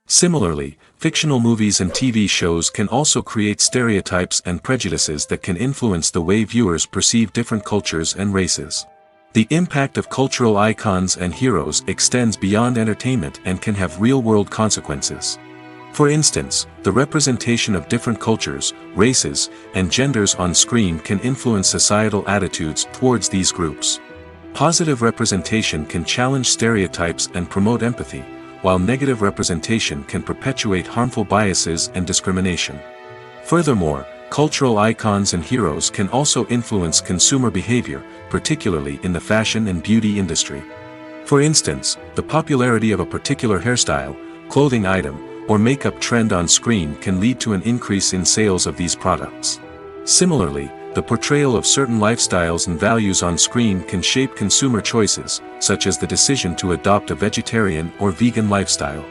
Similarly, fictional movies and TV shows can also create stereotypes and prejudices that can influence the way viewers perceive different cultures and races. The impact of cultural icons and heroes extends beyond entertainment and can have real-world consequences. For instance, the representation of different cultures, races, and genders on screen can influence societal attitudes towards these groups. Positive representation can challenge stereotypes and promote empathy, while negative representation can perpetuate harmful biases and discrimination. Furthermore, cultural icons and heroes can also influence consumer behavior, particularly in the fashion and beauty industry. For instance, the popularity of a particular hairstyle, clothing item, or makeup trend on screen can lead to an increase in sales of these products. Similarly, the portrayal of certain lifestyles and values on screen can shape consumer choices, such as the decision to adopt a vegetarian or vegan lifestyle.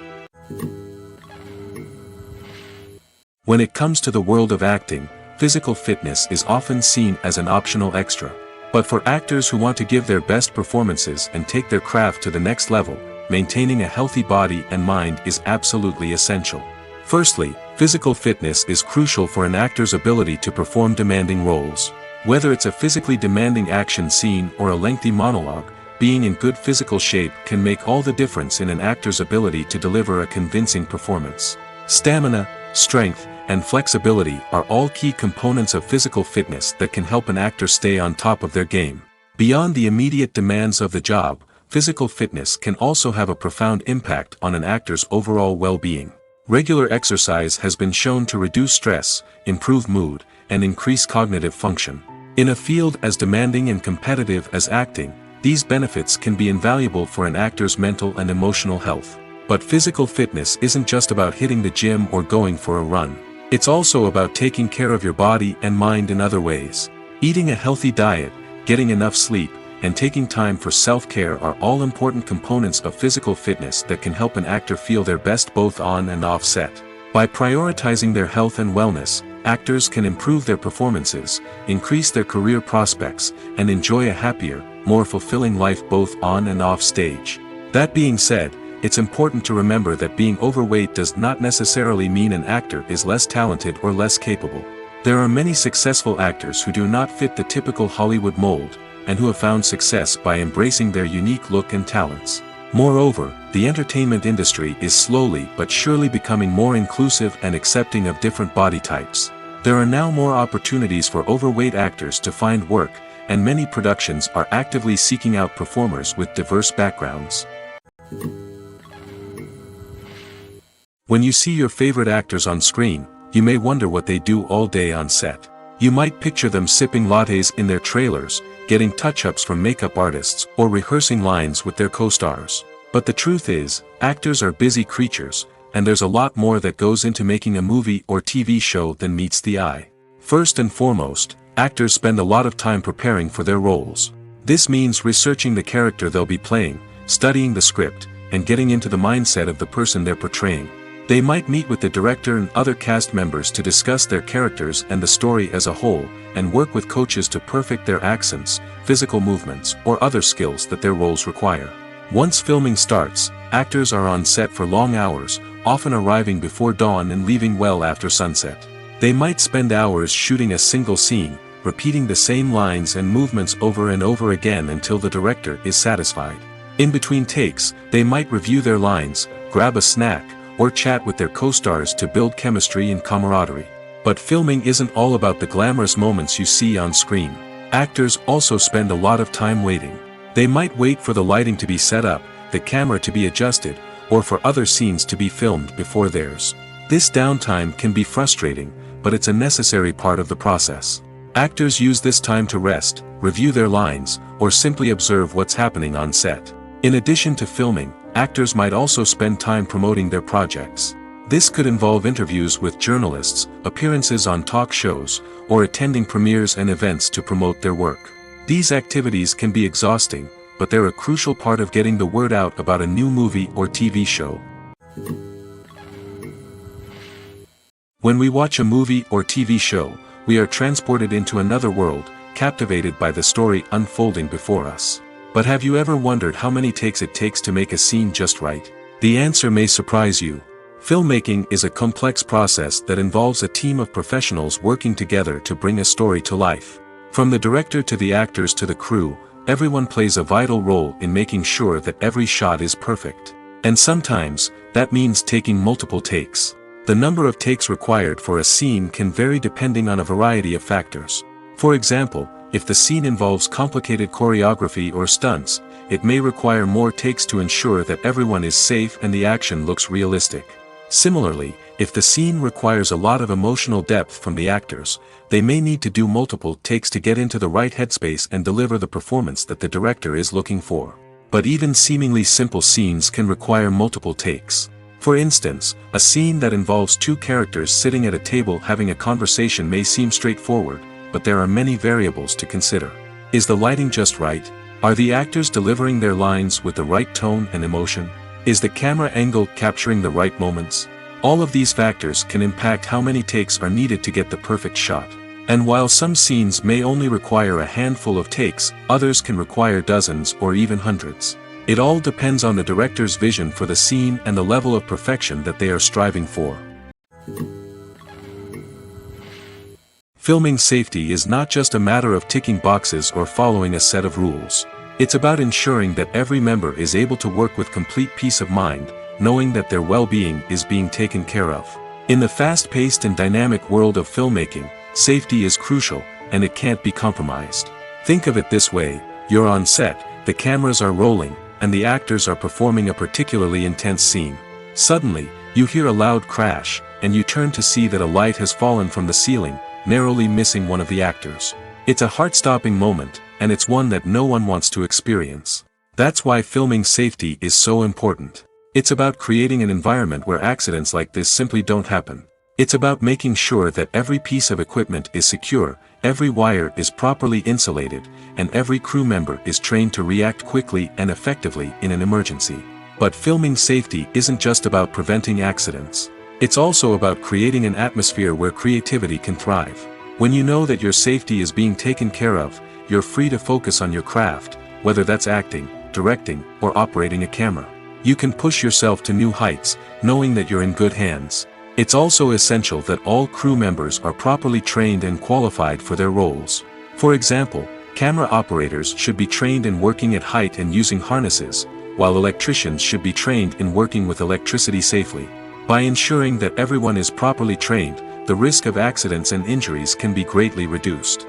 When it comes to the world of acting, physical fitness is often seen as an optional extra. But for actors who want to give their best performances and take their craft to the next level, maintaining a healthy body and mind is absolutely essential. Firstly, physical fitness is crucial for an actor's ability to perform demanding roles. Whether it's a physically demanding action scene or a lengthy monologue, being in good physical shape can make all the difference in an actor's ability to deliver a convincing performance. Stamina, strength, and flexibility are all key components of physical fitness that can help an actor stay on top of their game. Beyond the immediate demands of the job, physical fitness can also have a profound impact on an actor's overall well-being. Regular exercise has been shown to reduce stress, improve mood, and increase cognitive function. In a field as demanding and competitive as acting, these benefits can be invaluable for an actor's mental and emotional health. But physical fitness isn't just about hitting the gym or going for a run. It's also about taking care of your body and mind in other ways. Eating a healthy diet, getting enough sleep, and taking time for self-care are all important components of physical fitness that can help an actor feel their best both on and off set. By prioritizing their health and wellness, actors can improve their performances, increase their career prospects, and enjoy a happier, more fulfilling life both on and off stage. That being said, it's important to remember that being overweight does not necessarily mean an actor is less talented or less capable. There are many successful actors who do not fit the typical Hollywood mold, and who have found success by embracing their unique look and talents. Moreover, the entertainment industry is slowly but surely becoming more inclusive and accepting of different body types. There are now more opportunities for overweight actors to find work, and many productions are actively seeking out performers with diverse backgrounds. When you see your favorite actors on screen, you may wonder what they do all day on set. You might picture them sipping lattes in their trailers, getting touch-ups from makeup artists, or rehearsing lines with their co-stars. But the truth is, actors are busy creatures, and there's a lot more that goes into making a movie or TV show than meets the eye. First and foremost, actors spend a lot of time preparing for their roles. This means researching the character they'll be playing, studying the script, and getting into the mindset of the person they're portraying. They might meet with the director and other cast members to discuss their characters and the story as a whole, and work with coaches to perfect their accents, physical movements, or other skills that their roles require. Once filming starts, actors are on set for long hours, often arriving before dawn and leaving well after sunset. They might spend hours shooting a single scene, repeating the same lines and movements over and over again until the director is satisfied. In between takes, they might review their lines, grab a snack, or chat with their co-stars to build chemistry and camaraderie. But filming isn't all about the glamorous moments you see on screen. Actors also spend a lot of time waiting. They might wait for the lighting to be set up, the camera to be adjusted, or for other scenes to be filmed before theirs. This downtime can be frustrating, but it's a necessary part of the process. Actors use this time to rest, review their lines, or simply observe what's happening on set. In addition to filming, actors might also spend time promoting their projects. This could involve interviews with journalists, appearances on talk shows, or attending premieres and events to promote their work. These activities can be exhausting, but they're a crucial part of getting the word out about a new movie or TV show. When we watch a movie or TV show, we are transported into another world, captivated by the story unfolding before us. But have you ever wondered how many takes it takes to make a scene just right? The answer may surprise you. Filmmaking is a complex process that involves a team of professionals working together to bring a story to life. From the director to the actors to the crew, everyone plays a vital role in making sure that every shot is perfect. And sometimes, that means taking multiple takes. The number of takes required for a scene can vary depending on a variety of factors. For example, if the scene involves complicated choreography or stunts, it may require more takes to ensure that everyone is safe and the action looks realistic. Similarly, if the scene requires a lot of emotional depth from the actors, they may need to do multiple takes to get into the right headspace and deliver the performance that the director is looking for. But even seemingly simple scenes can require multiple takes. For instance, a scene that involves two characters sitting at a table having a conversation may seem straightforward, but there are many variables to consider. Is the lighting just right? Are the actors delivering their lines with the right tone and emotion? Is the camera angle capturing the right moments? All of these factors can impact how many takes are needed to get the perfect shot. And while some scenes may only require a handful of takes, others can require dozens or even hundreds. It all depends on the director's vision for the scene and the level of perfection that they are striving for. Filming safety is not just a matter of ticking boxes or following a set of rules. It's about ensuring that every member is able to work with complete peace of mind, knowing that their well-being is being taken care of. In the fast-paced and dynamic world of filmmaking, safety is crucial, and it can't be compromised. Think of it this way: you're on set, the cameras are rolling, and the actors are performing a particularly intense scene. Suddenly, you hear a loud crash, and you turn to see that a light has fallen from the ceiling, narrowly missing one of the actors. It's a heart-stopping moment, and it's one that no one wants to experience. That's why filming safety is so important. It's about creating an environment where accidents like this simply don't happen. It's about making sure that every piece of equipment is secure, every wire is properly insulated, and every crew member is trained to react quickly and effectively in an emergency. But filming safety isn't just about preventing accidents. It's also about creating an atmosphere where creativity can thrive. When you know that your safety is being taken care of, you're free to focus on your craft, whether that's acting, directing, or operating a camera. You can push yourself to new heights, knowing that you're in good hands. It's also essential that all crew members are properly trained and qualified for their roles. For example, camera operators should be trained in working at height and using harnesses, while electricians should be trained in working with electricity safely. By ensuring that everyone is properly trained, the risk of accidents and injuries can be greatly reduced.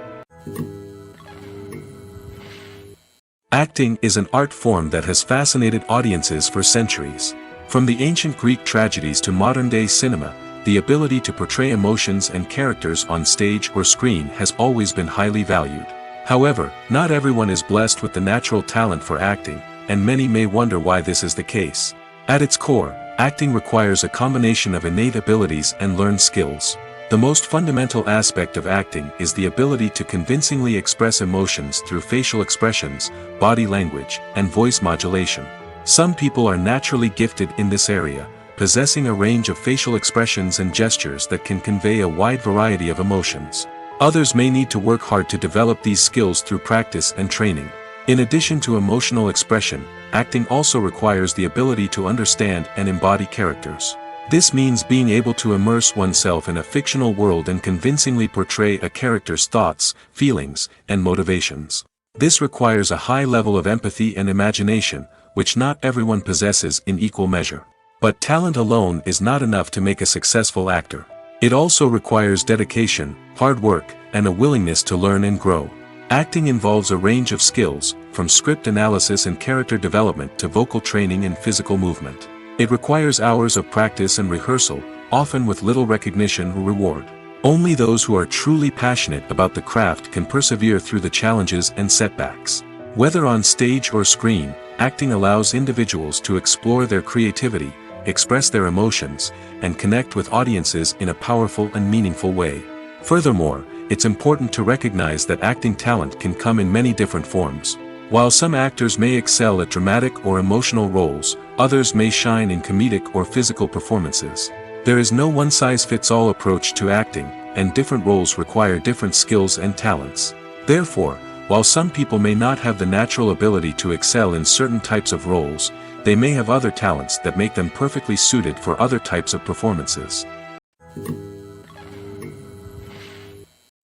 Acting is an art form that has fascinated audiences for centuries. From the ancient Greek tragedies to modern-day cinema, the ability to portray emotions and characters on stage or screen has always been highly valued. However, not everyone is blessed with the natural talent for acting, and many may wonder why this is the case. At its core, acting requires a combination of innate abilities and learned skills. The most fundamental aspect of acting is the ability to convincingly express emotions through facial expressions, body language, and voice modulation. Some people are naturally gifted in this area, possessing a range of facial expressions and gestures that can convey a wide variety of emotions. Others may need to work hard to develop these skills through practice and training. In addition to emotional expression, acting also requires the ability to understand and embody characters. This means being able to immerse oneself in a fictional world and convincingly portray a character's thoughts, feelings, and motivations. This requires a high level of empathy and imagination, which not everyone possesses in equal measure. But talent alone is not enough to make a successful actor. It also requires dedication, hard work, and a willingness to learn and grow. Acting involves a range of skills, from script analysis and character development to vocal training and physical movement. It requires hours of practice and rehearsal, often with little recognition or reward. Only those who are truly passionate about the craft can persevere through the challenges and setbacks. Whether on stage or screen, acting allows individuals to explore their creativity, express their emotions, and connect with audiences in a powerful and meaningful way. Furthermore, it's important to recognize that acting talent can come in many different forms. While some actors may excel at dramatic or emotional roles, others may shine in comedic or physical performances. There is no one-size-fits-all approach to acting, and different roles require different skills and talents. Therefore, while some people may not have the natural ability to excel in certain types of roles, they may have other talents that make them perfectly suited for other types of performances.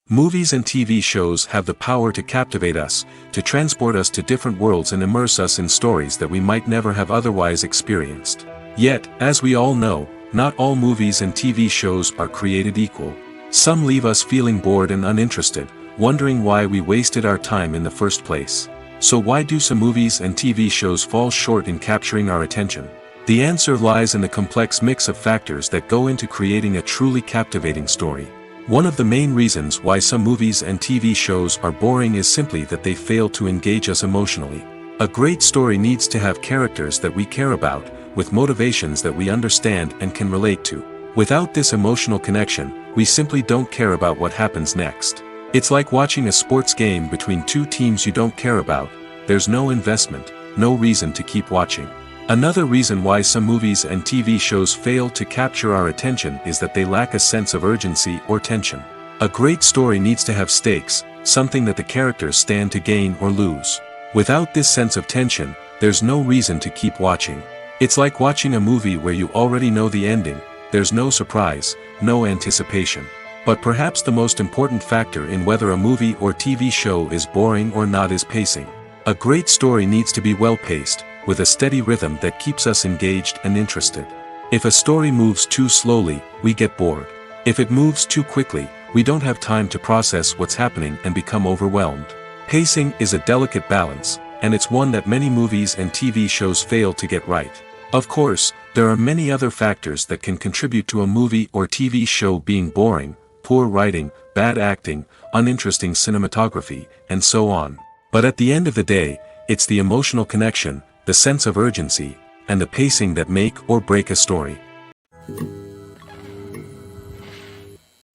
Movies and TV shows have the power to captivate us, to transport us to different worlds and immerse us in stories that we might never have otherwise experienced. Yet, as we all know, not all movies and TV shows are created equal. Some leave us feeling bored and uninterested, wondering why we wasted our time in the first place. So why do some movies and TV shows fall short in capturing our attention? The answer lies in the complex mix of factors that go into creating a truly captivating story. One of the main reasons why some movies and TV shows are boring is simply that they fail to engage us emotionally. A great story needs to have characters that we care about, with motivations that we understand and can relate to. Without this emotional connection, we simply don't care about what happens next. It's like watching a sports game between two teams you don't care about. There's no investment, no reason to keep watching. Another reason why some movies and TV shows fail to capture our attention is that they lack a sense of urgency or tension. A great story needs to have stakes, something that the characters stand to gain or lose. Without this sense of tension, there's no reason to keep watching. It's like watching a movie where you already know the ending. There's no surprise, no anticipation. But perhaps the most important factor in whether a movie or TV show is boring or not is pacing. A great story needs to be well-paced, with a steady rhythm that keeps us engaged and interested. If a story moves too slowly, we get bored. If it moves too quickly, we don't have time to process what's happening and become overwhelmed. Pacing is a delicate balance, and it's one that many movies and TV shows fail to get right. Of course, there are many other factors that can contribute to a movie or TV show being boring: poor writing, bad acting, uninteresting cinematography, and so on. But at the end of the day, it's the emotional connection, the sense of urgency, and the pacing that make or break a story.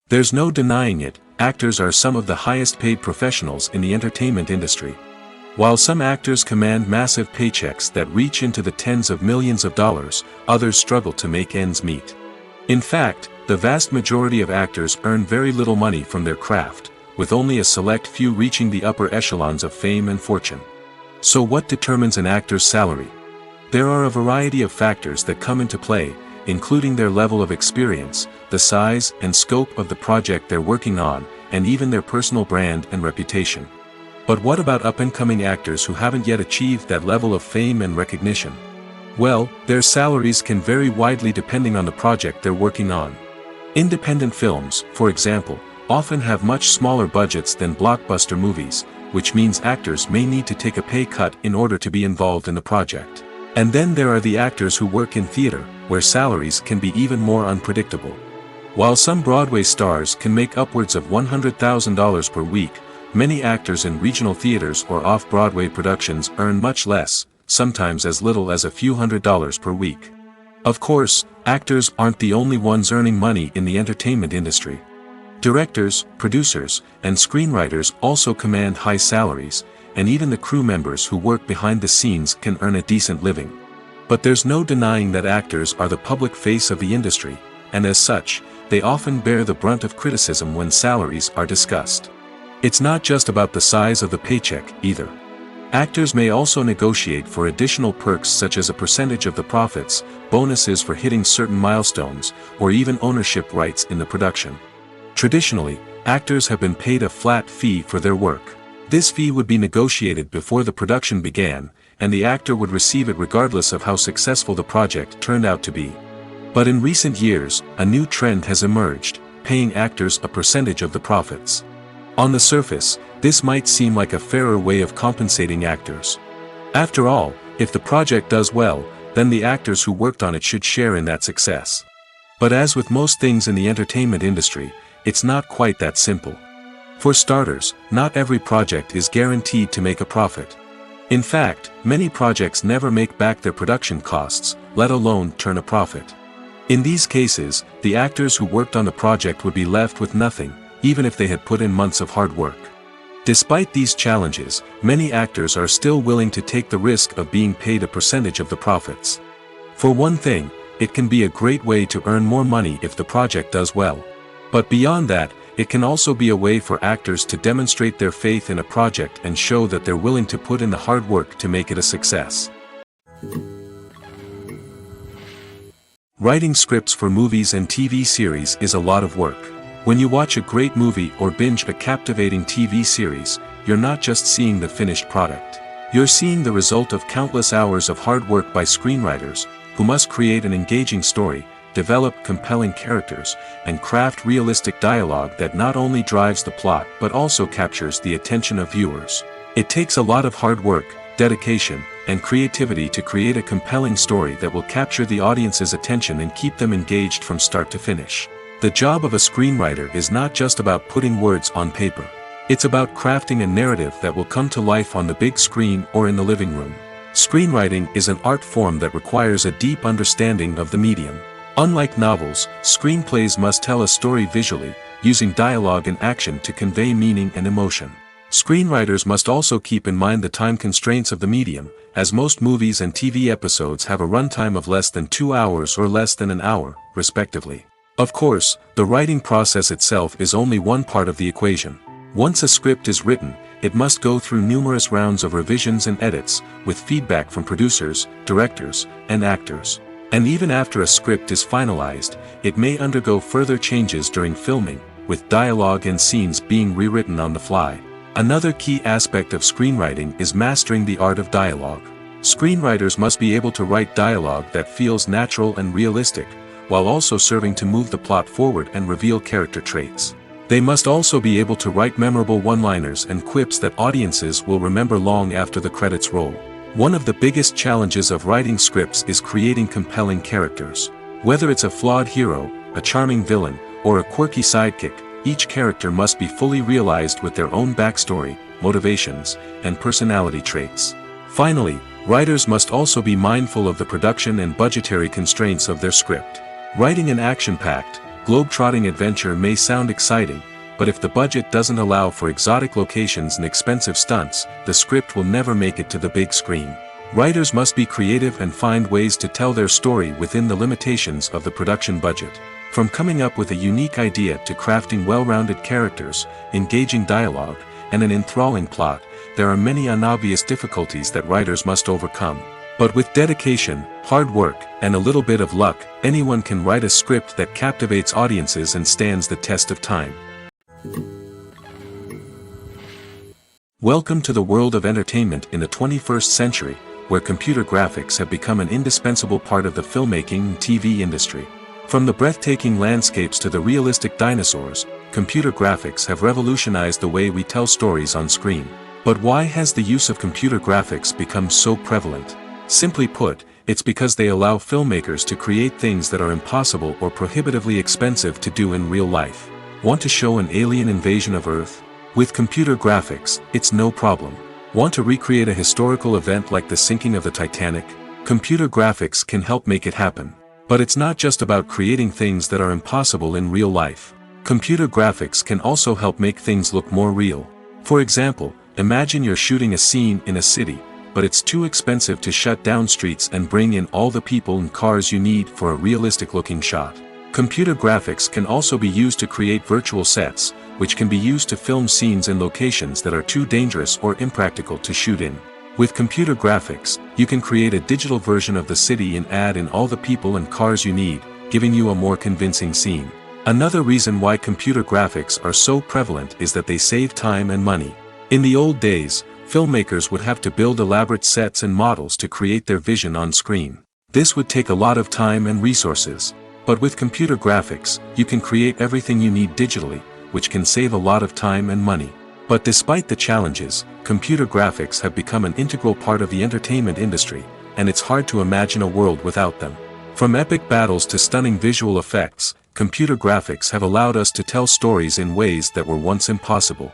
There's no denying it, actors are some of the highest paid professionals in the entertainment industry. While some actors command massive paychecks that reach into the tens of millions of dollars, others struggle to make ends meet. In fact, the vast majority of actors earn very little money from their craft, with only a select few reaching the upper echelons of fame and fortune. So what determines an actor's salary? There are a variety of factors that come into play, including their level of experience, the size and scope of the project they're working on, and even their personal brand and reputation. But what about up-and-coming actors who haven't yet achieved that level of fame and recognition? Well, their salaries can vary widely depending on the project they're working on. Independent films, for example, often have much smaller budgets than blockbuster movies, which means actors may need to take a pay cut in order to be involved in the project. And then there are the actors who work in theater, where salaries can be even more unpredictable. While some Broadway stars can make upwards of $100,000 per week, many actors in regional theaters or off-Broadway productions earn much less, sometimes as little as a few $100s per week. Of course, actors aren't the only ones earning money in the entertainment industry. Directors, producers, and screenwriters also command high salaries, and even the crew members who work behind the scenes can earn a decent living. But there's no denying that actors are the public face of the industry, and as such, they often bear the brunt of criticism when salaries are discussed. It's not just about the size of the paycheck, either. Actors may also negotiate for additional perks such as a percentage of the profits, bonuses for hitting certain milestones, or even ownership rights in the production. Traditionally, actors have been paid a flat fee for their work. This fee would be negotiated before the production began, and the actor would receive it regardless of how successful the project turned out to be. But in recent years, a new trend has emerged, paying actors a percentage of the profits. On the surface, this might seem like a fairer way of compensating actors. After all, if the project does well, then the actors who worked on it should share in that success. But as with most things in the entertainment industry, it's not quite that simple. For starters, not every project is guaranteed to make a profit. In fact, many projects never make back their production costs, let alone turn a profit. In these cases, the actors who worked on the project would be left with nothing, even if they had put in months of hard work. Despite these challenges, many actors are still willing to take the risk of being paid a percentage of the profits. For one thing, it can be a great way to earn more money if the project does well. But beyond that, it can also be a way for actors to demonstrate their faith in a project and show that they're willing to put in the hard work to make it a success. Writing scripts for movies and TV series is a lot of work. When you watch a great movie or binge a captivating TV series, you're not just seeing the finished product. You're seeing the result of countless hours of hard work by screenwriters, who must create an engaging story, develop compelling characters, and craft realistic dialogue that not only drives the plot but also captures the attention of viewers. It takes a lot of hard work, dedication, and creativity to create a compelling story that will capture the audience's attention and keep them engaged from start to finish. The job of a screenwriter is not just about putting words on paper. It's about crafting a narrative that will come to life on the big screen or in the living room. Screenwriting is an art form that requires a deep understanding of the medium. Unlike novels, screenplays must tell a story visually, using dialogue and action to convey meaning and emotion. Screenwriters must also keep in mind the time constraints of the medium, as most movies and TV episodes have a runtime of less than 2 hours or less than an hour, respectively. Of course, the writing process itself is only one part of the equation. Once a script is written, it must go through numerous rounds of revisions and edits, with feedback from producers, directors, and actors. And even after a script is finalized, it may undergo further changes during filming, with dialogue and scenes being rewritten on the fly. Another key aspect of screenwriting is mastering the art of dialogue. Screenwriters must be able to write dialogue that feels natural and realistic, while also serving to move the plot forward and reveal character traits. They must also be able to write memorable one-liners and quips that audiences will remember long after the credits roll. One of the biggest challenges of writing scripts is creating compelling characters. Whether it's a flawed hero, a charming villain, or a quirky sidekick, each character must be fully realized with their own backstory, motivations, and personality traits. Finally, writers must also be mindful of the production and budgetary constraints of their script. Writing an action-packed, globe-trotting adventure may sound exciting, but if the budget doesn't allow for exotic locations and expensive stunts, the script will never make it to the big screen. Writers must be creative and find ways to tell their story within the limitations of the production budget. From coming up with a unique idea to crafting well-rounded characters, engaging dialogue, and an enthralling plot, there are many unobvious difficulties that writers must overcome. But with dedication, hard work, and a little bit of luck, anyone can write a script that captivates audiences and stands the test of time. Welcome to the world of entertainment in the 21st century, where computer graphics have become an indispensable part of the filmmaking and TV industry. From the breathtaking landscapes to the realistic dinosaurs, computer graphics have revolutionized the way we tell stories on screen. But why has the use of computer graphics become so prevalent? Simply put, it's because they allow filmmakers to create things that are impossible or prohibitively expensive to do in real life. Want to show an alien invasion of Earth? With computer graphics, it's no problem. Want to recreate a historical event like the sinking of the Titanic? Computer graphics can help make it happen. But it's not just about creating things that are impossible in real life. Computer graphics can also help make things look more real. For example, imagine you're shooting a scene in a city, but it's too expensive to shut down streets and bring in all the people and cars you need for a realistic-looking shot. Computer graphics can also be used to create virtual sets, which can be used to film scenes in locations that are too dangerous or impractical to shoot in. With computer graphics, you can create a digital version of the city and add in all the people and cars you need, giving you a more convincing scene. Another reason why computer graphics are so prevalent is that they save time and money. In the old days, filmmakers would have to build elaborate sets and models to create their vision on screen. This would take a lot of time and resources. But with computer graphics, you can create everything you need digitally, which can save a lot of time and money. But despite the challenges, computer graphics have become an integral part of the entertainment industry, and it's hard to imagine a world without them. From epic battles to stunning visual effects, computer graphics have allowed us to tell stories in ways that were once impossible.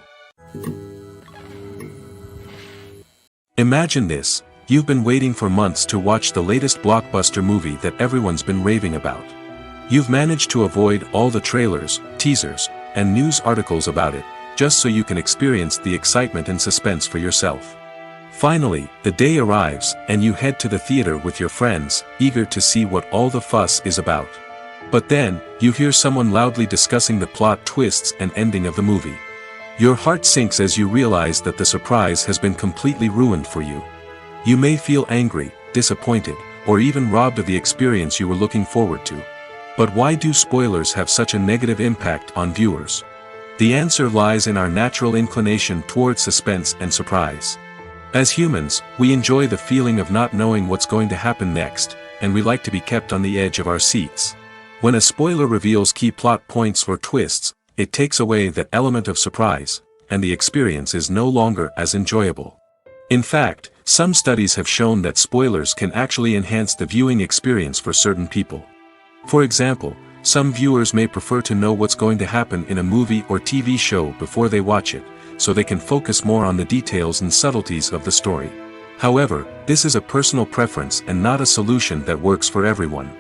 Imagine this: you've been waiting for months to watch the latest blockbuster movie that everyone's been raving about. You've managed to avoid all the trailers, teasers, and news articles about it, just so you can experience the excitement and suspense for yourself. Finally, the day arrives, and you head to the theater with your friends, eager to see what all the fuss is about. But then, you hear someone loudly discussing the plot twists and ending of the movie. Your heart sinks as you realize that the surprise has been completely ruined for you. You may feel angry, disappointed, or even robbed of the experience you were looking forward to. But why do spoilers have such a negative impact on viewers? The answer lies in our natural inclination toward suspense and surprise. As humans, we enjoy the feeling of not knowing what's going to happen next, and we like to be kept on the edge of our seats. When a spoiler reveals key plot points or twists, it takes away that element of surprise, and the experience is no longer as enjoyable. In fact, some studies have shown that spoilers can actually enhance the viewing experience for certain people. For example, some viewers may prefer to know what's going to happen in a movie or TV show before they watch it, so they can focus more on the details and subtleties of the story. However, this is a personal preference and not a solution that works for everyone.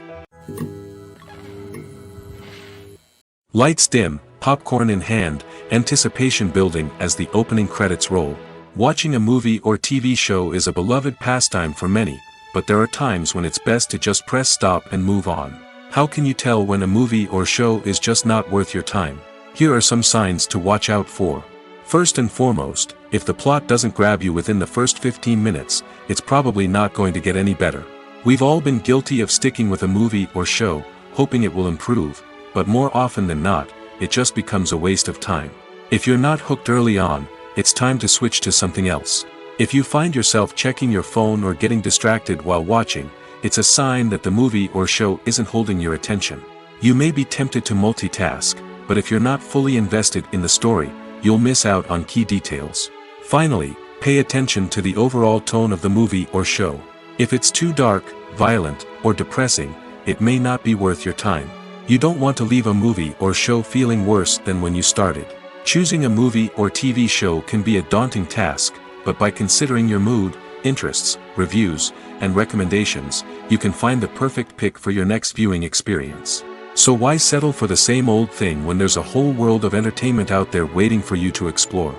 Lights dim, popcorn in hand, anticipation building as the opening credits roll. Watching a movie or TV show is a beloved pastime for many, but there are times when it's best to just press stop and move on. How can you tell when a movie or show is just not worth your time? Here are some signs to watch out for. First and foremost, if the plot doesn't grab you within the first 15 minutes, it's probably not going to get any better. We've all been guilty of sticking with a movie or show, hoping it will improve, but more often than not, it just becomes a waste of time. If you're not hooked early on, it's time to switch to something else. If you find yourself checking your phone or getting distracted while watching, it's a sign that the movie or show isn't holding your attention. You may be tempted to multitask, but if you're not fully invested in the story, you'll miss out on key details. Finally, pay attention to the overall tone of the movie or show. If it's too dark, violent, or depressing, it may not be worth your time. You don't want to leave a movie or show feeling worse than when you started. Choosing a movie or TV show can be a daunting task, but by considering your mood, interests, reviews, and recommendations, you can find the perfect pick for your next viewing experience. So why settle for the same old thing when there's a whole world of entertainment out there waiting for you to explore?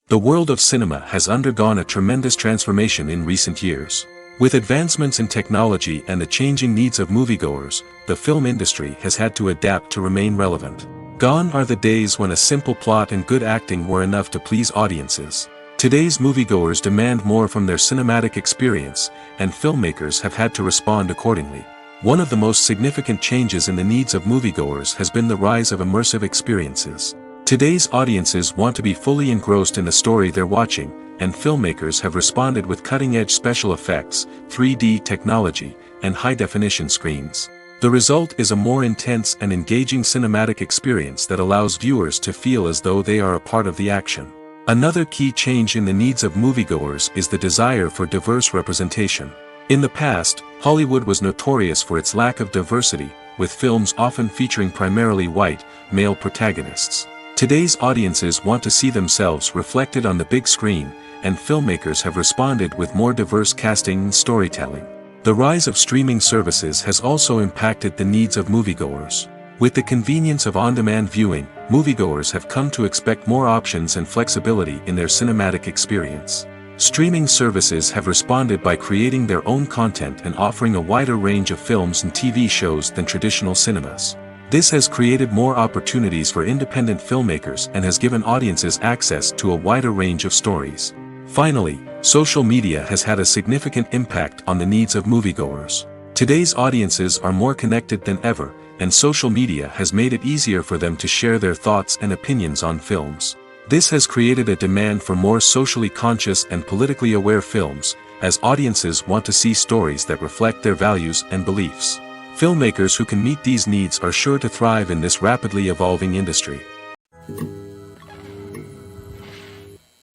The world of cinema has undergone a tremendous transformation in recent years. With advancements in technology and the changing needs of moviegoers, the film industry has had to adapt to remain relevant. Gone are the days when a simple plot and good acting were enough to please audiences. Today's moviegoers demand more from their cinematic experience, and filmmakers have had to respond accordingly. One of the most significant changes in the needs of moviegoers has been the rise of immersive experiences. Today's audiences want to be fully engrossed in the story they're watching, and filmmakers have responded with cutting-edge special effects, 3D technology, and high-definition screens. The result is a more intense and engaging cinematic experience that allows viewers to feel as though they are a part of the action. Another key change in the needs of moviegoers is the desire for diverse representation. In the past, Hollywood was notorious for its lack of diversity, with films often featuring primarily white, male protagonists. Today's audiences want to see themselves reflected on the big screen, and filmmakers have responded with more diverse casting and storytelling. The rise of streaming services has also impacted the needs of moviegoers. With the convenience of on-demand viewing, moviegoers have come to expect more options and flexibility in their cinematic experience. Streaming services have responded by creating their own content and offering a wider range of films and TV shows than traditional cinemas. This has created more opportunities for independent filmmakers and has given audiences access to a wider range of stories. Finally, social media has had a significant impact on the needs of moviegoers. Today's audiences are more connected than ever, and social media has made it easier for them to share their thoughts and opinions on films. This has created a demand for more socially conscious and politically aware films, as audiences want to see stories that reflect their values and beliefs. Filmmakers who can meet these needs are sure to thrive in this rapidly evolving industry.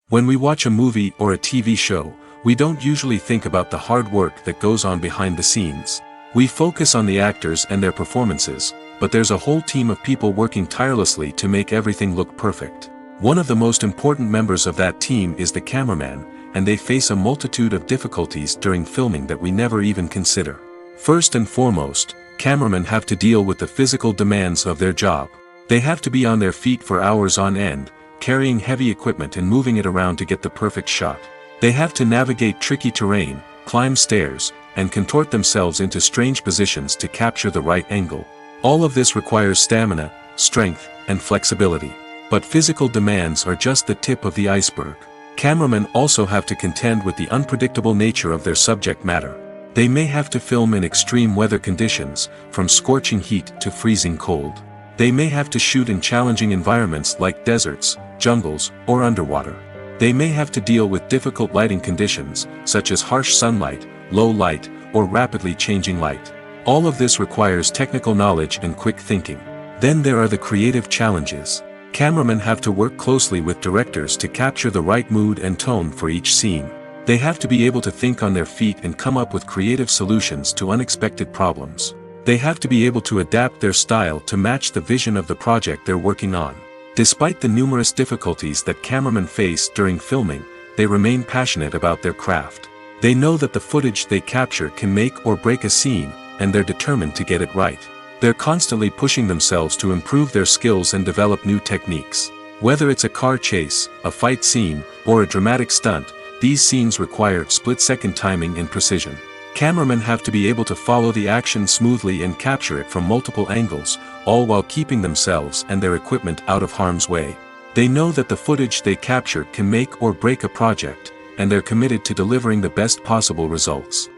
When we watch a movie or a TV show, we don't usually think about the hard work that goes on behind the scenes. We focus on the actors and their performances, but there's a whole team of people working tirelessly to make everything look perfect. One of the most important members of that team is the cameraman, and they face a multitude of difficulties during filming that we never even consider. First and foremost, cameramen have to deal with the physical demands of their job. They have to be on their feet for hours on end, carrying heavy equipment and moving it around to get the perfect shot. They have to navigate tricky terrain, climb stairs, and contort themselves into strange positions to capture the right angle. All of this requires stamina, strength, and flexibility. But physical demands are just the tip of the iceberg. Cameramen also have to contend with the unpredictable nature of their subject matter. They may have to film in extreme weather conditions, from scorching heat to freezing cold. They may have to shoot in challenging environments like deserts, jungles, or underwater. They may have to deal with difficult lighting conditions, such as harsh sunlight, low light, or rapidly changing light. All of this requires technical knowledge and quick thinking. Then there are the creative challenges. Cameramen have to work closely with directors to capture the right mood and tone for each scene. They have to be able to think on their feet and come up with creative solutions to unexpected problems. They have to be able to adapt their style to match the vision of the project they're working on. Despite the numerous difficulties that cameramen face during filming, they remain passionate about their craft. They know that the footage they capture can make or break a scene, and they're determined to get it right. They're constantly pushing themselves to improve their skills and develop new techniques. Whether it's a car chase, a fight scene, or a dramatic stunt, these scenes require split-second timing and precision. Cameramen have to be able to follow the action smoothly and capture it from multiple angles, all while keeping themselves and their equipment out of harm's way. They know that the footage they capture can make or break a project, and they're committed to delivering the best possible results.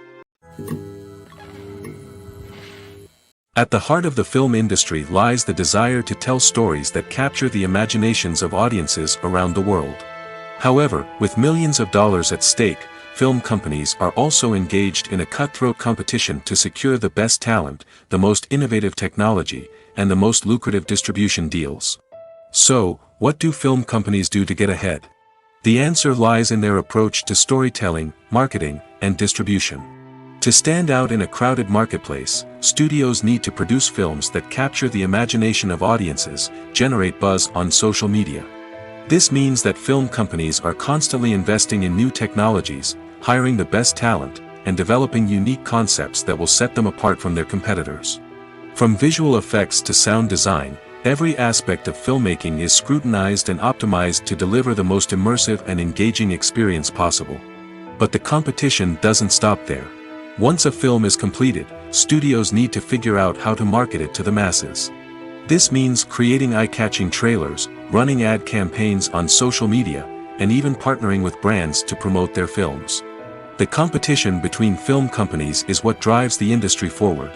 At the heart of the film industry lies the desire to tell stories that capture the imaginations of audiences around the world. However, with millions of dollars at stake, film companies are also engaged in a cutthroat competition to secure the best talent, the most innovative technology, and the most lucrative distribution deals. So, what do film companies do to get ahead? The answer lies in their approach to storytelling, marketing, and distribution. To stand out in a crowded marketplace, studios need to produce films that capture the imagination of audiences, generate buzz on social media. This means that film companies are constantly investing in new technologies, hiring the best talent, and developing unique concepts that will set them apart from their competitors. From visual effects to sound design, every aspect of filmmaking is scrutinized and optimized to deliver the most immersive and engaging experience possible. But the competition doesn't stop there. Once a film is completed, studios need to figure out how to market it to the masses. This means creating eye-catching trailers, running ad campaigns on social media, and even partnering with brands to promote their films. The competition between film companies is what drives the industry forward.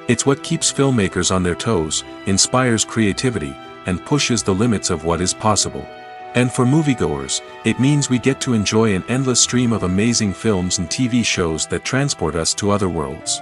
It's what keeps filmmakers on their toes, inspires creativity, and pushes the limits of what is possible. And for moviegoers, it means we get to enjoy an endless stream of amazing films and TV shows that transport us to other worlds.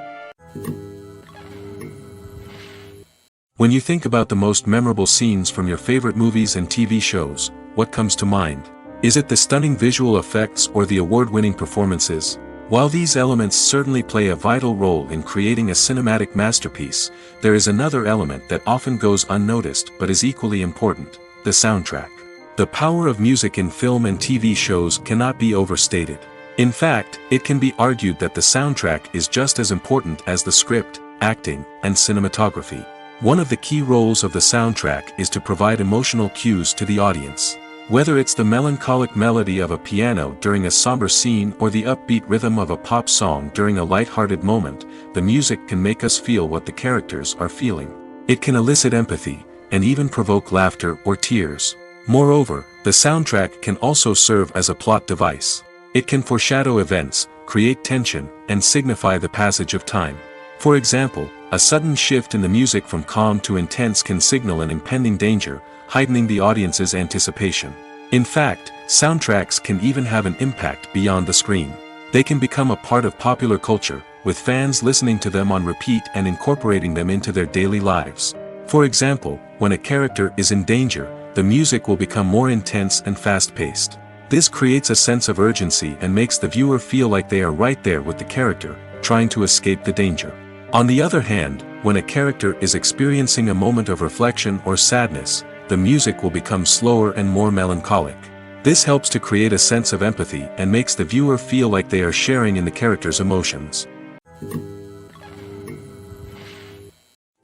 When you think about the most memorable scenes from your favorite movies and TV shows, what comes to mind? Is it the stunning visual effects or the award-winning performances? While these elements certainly play a vital role in creating a cinematic masterpiece, there is another element that often goes unnoticed but is equally important: the soundtrack. The power of music in film and TV shows cannot be overstated. In fact, it can be argued that the soundtrack is just as important as the script, acting, and cinematography. One of the key roles of the soundtrack is to provide emotional cues to the audience. Whether it's the melancholic melody of a piano during a somber scene or the upbeat rhythm of a pop song during a light-hearted moment, the music can make us feel what the characters are feeling. It can elicit empathy, and even provoke laughter or tears. Moreover, the soundtrack can also serve as a plot device. It can foreshadow events, create tension, and signify the passage of time. For example, a sudden shift in the music from calm to intense can signal an impending danger, heightening the audience's anticipation. In fact, soundtracks can even have an impact beyond the screen. They can become a part of popular culture, with fans listening to them on repeat and incorporating them into their daily lives. For example, when a character is in danger, the music will become more intense and fast-paced. This creates a sense of urgency and makes the viewer feel like they are right there with the character, trying to escape the danger. On the other hand, when a character is experiencing a moment of reflection or sadness, the music will become slower and more melancholic. This helps to create a sense of empathy and makes the viewer feel like they are sharing in the character's emotions.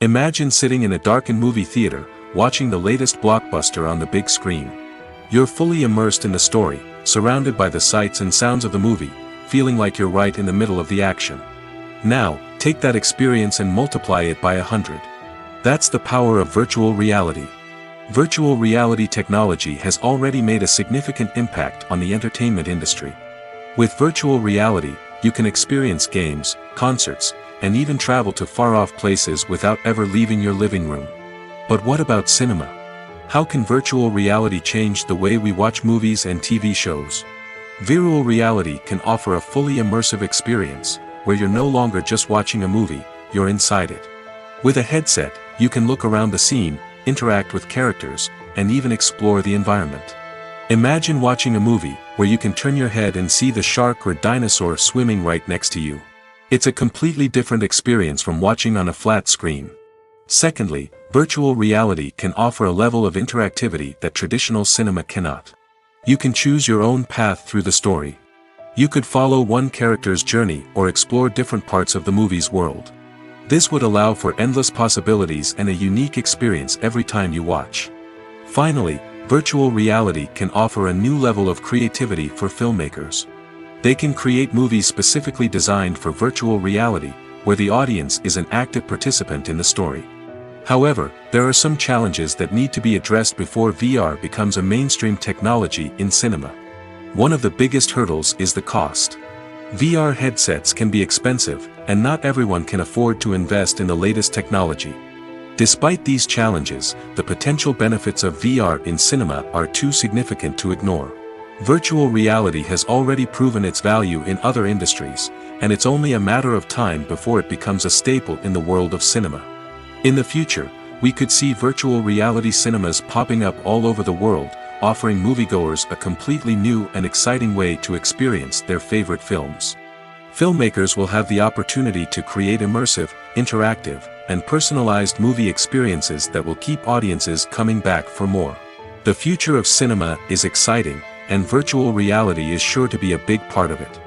Imagine sitting in a darkened movie theater, watching the latest blockbuster on the big screen. You're fully immersed in the story, surrounded by the sights and sounds of the movie, feeling like you're right in the middle of the action. Now, take that experience and multiply it by 100. That's the power of virtual reality. Virtual reality technology has already made a significant impact on the entertainment industry. With virtual reality, you can experience games, concerts, and even travel to far-off places without ever leaving your living room. But what about cinema? How can virtual reality change the way we watch movies and TV shows? Virtual reality can offer a fully immersive experience, where you're no longer just watching a movie, you're inside it. With a headset, you can look around the scene, interact with characters, and even explore the environment. Imagine watching a movie where you can turn your head and see the shark or dinosaur swimming right next to you. It's a completely different experience from watching on a flat screen. Secondly, virtual reality can offer a level of interactivity that traditional cinema cannot. You can choose your own path through the story. You could follow one character's journey or explore different parts of the movie's world. This would allow for endless possibilities and a unique experience every time you watch. Finally, virtual reality can offer a new level of creativity for filmmakers. They can create movies specifically designed for virtual reality, where the audience is an active participant in the story. However, there are some challenges that need to be addressed before VR becomes a mainstream technology in cinema. One of the biggest hurdles is the cost. VR headsets can be expensive, and not everyone can afford to invest in the latest technology. Despite these challenges, the potential benefits of VR in cinema are too significant to ignore. Virtual reality has already proven its value in other industries, and it's only a matter of time before it becomes a staple in the world of cinema. In the future, we could see virtual reality cinemas popping up all over the world, offering moviegoers a completely new and exciting way to experience their favorite films. Filmmakers will have the opportunity to create immersive, interactive, and personalized movie experiences that will keep audiences coming back for more. The future of cinema is exciting, and virtual reality is sure to be a big part of it.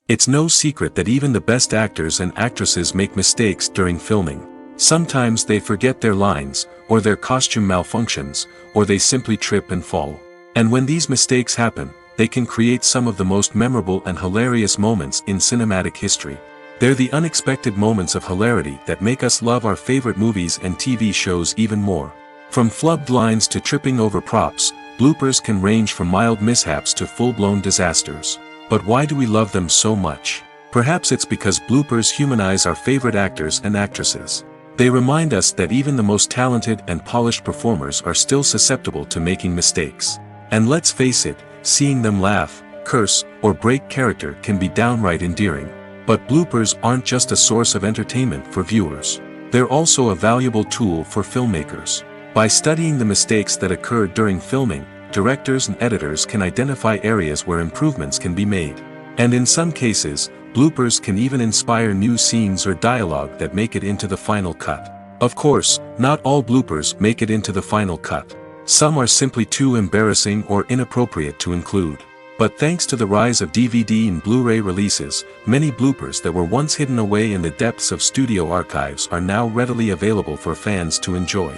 It's no secret that even the best actors and actresses make mistakes during filming. Sometimes they forget their lines, or their costume malfunctions, or they simply trip and fall. And when these mistakes happen, they can create some of the most memorable and hilarious moments in cinematic history. They're the unexpected moments of hilarity that make us love our favorite movies and TV shows even more. From flubbed lines to tripping over props, bloopers can range from mild mishaps to full-blown disasters. But why do we love them so much? Perhaps it's because bloopers humanize our favorite actors and actresses. They remind us that even the most talented and polished performers are still susceptible to making mistakes. And let's face it, seeing them laugh, curse, or break character can be downright endearing. But bloopers aren't just a source of entertainment for viewers. They're also a valuable tool for filmmakers. By studying the mistakes that occurred during filming, directors and editors can identify areas where improvements can be made. And in some cases, bloopers can even inspire new scenes or dialogue that make it into the final cut. Of course, not all bloopers make it into the final cut. Some are simply too embarrassing or inappropriate to include. But thanks to the rise of DVD and Blu-ray releases, many bloopers that were once hidden away in the depths of studio archives are now readily available for fans to enjoy.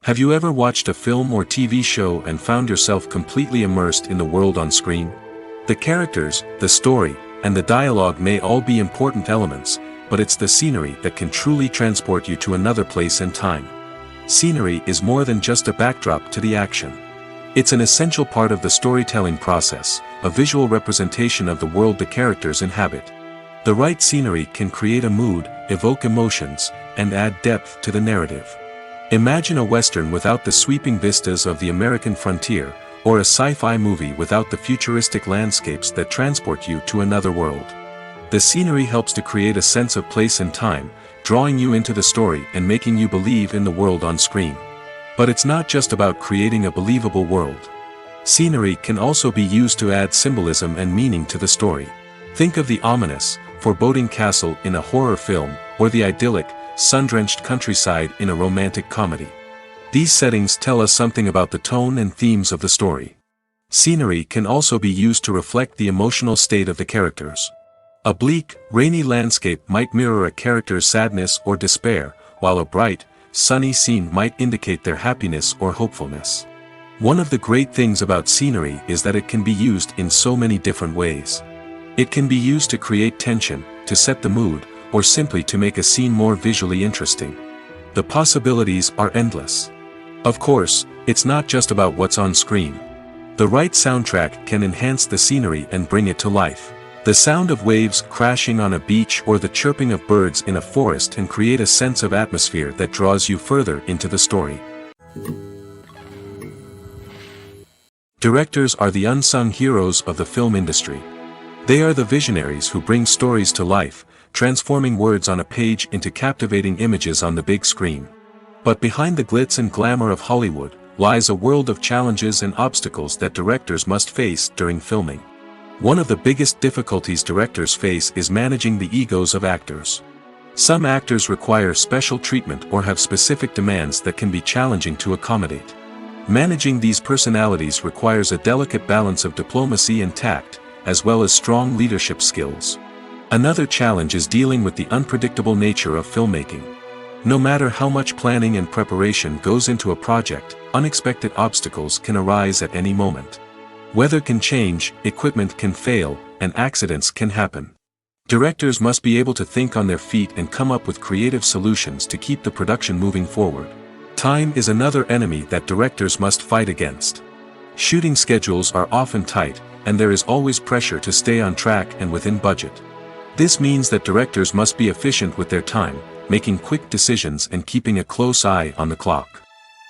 Have you ever watched a film or TV show and found yourself completely immersed in the world on screen? The characters, the story, and the dialogue may all be important elements, but it's the scenery that can truly transport you to another place and time. Scenery is more than just a backdrop to the action. It's an essential part of the storytelling process, a visual representation of the world the characters inhabit. The right scenery can create a mood, evoke emotions, and add depth to the narrative. Imagine a Western without the sweeping vistas of the American frontier, or a sci-fi movie without the futuristic landscapes that transport you to another world. The scenery helps to create a sense of place and time, drawing you into the story and making you believe in the world on screen. But it's not just about creating a believable world. Scenery can also be used to add symbolism and meaning to the story. Think of the ominous, foreboding castle in a horror film, or the idyllic, sun-drenched countryside in a romantic comedy. These settings tell us something about the tone and themes of the story. Scenery can also be used to reflect the emotional state of the characters. A bleak, rainy landscape might mirror a character's sadness or despair, while a bright, sunny scene might indicate their happiness or hopefulness. One of the great things about scenery is that it can be used in so many different ways. It can be used to create tension, to set the mood, or simply to make a scene more visually interesting. The possibilities are endless. Of course, it's not just about what's on screen. The right soundtrack can enhance the scenery and bring it to life. The sound of waves crashing on a beach or the chirping of birds in a forest can create a sense of atmosphere that draws you further into the story. Directors are the unsung heroes of the film industry. They are the visionaries who bring stories to life, transforming words on a page into captivating images on the big screen. But behind the glitz and glamour of Hollywood lies a world of challenges and obstacles that directors must face during filming. One of the biggest difficulties directors face is managing the egos of actors. Some actors require special treatment or have specific demands that can be challenging to accommodate. Managing these personalities requires a delicate balance of diplomacy and tact, as well as strong leadership skills. Another challenge is dealing with the unpredictable nature of filmmaking. No matter how much planning and preparation goes into a project, unexpected obstacles can arise at any moment. Weather can change, equipment can fail, and accidents can happen. Directors must be able to think on their feet and come up with creative solutions to keep the production moving forward. Time is another enemy that directors must fight against. Shooting schedules are often tight, and there is always pressure to stay on track and within budget. This means that directors must be efficient with their time, making quick decisions and keeping a close eye on the clock.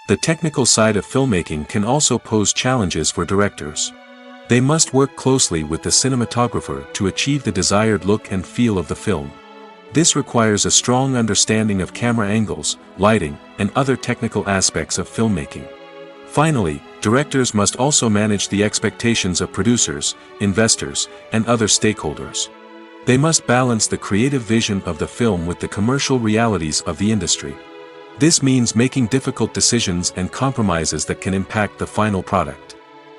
The technical side of filmmaking can also pose challenges for directors. They must work closely with the cinematographer to achieve the desired look and feel of the film. This requires a strong understanding of camera angles, lighting, and other technical aspects of filmmaking. Finally, directors must also manage the expectations of producers, investors, and other stakeholders. They must balance the creative vision of the film with the commercial realities of the industry. This means making difficult decisions and compromises that can impact the final product.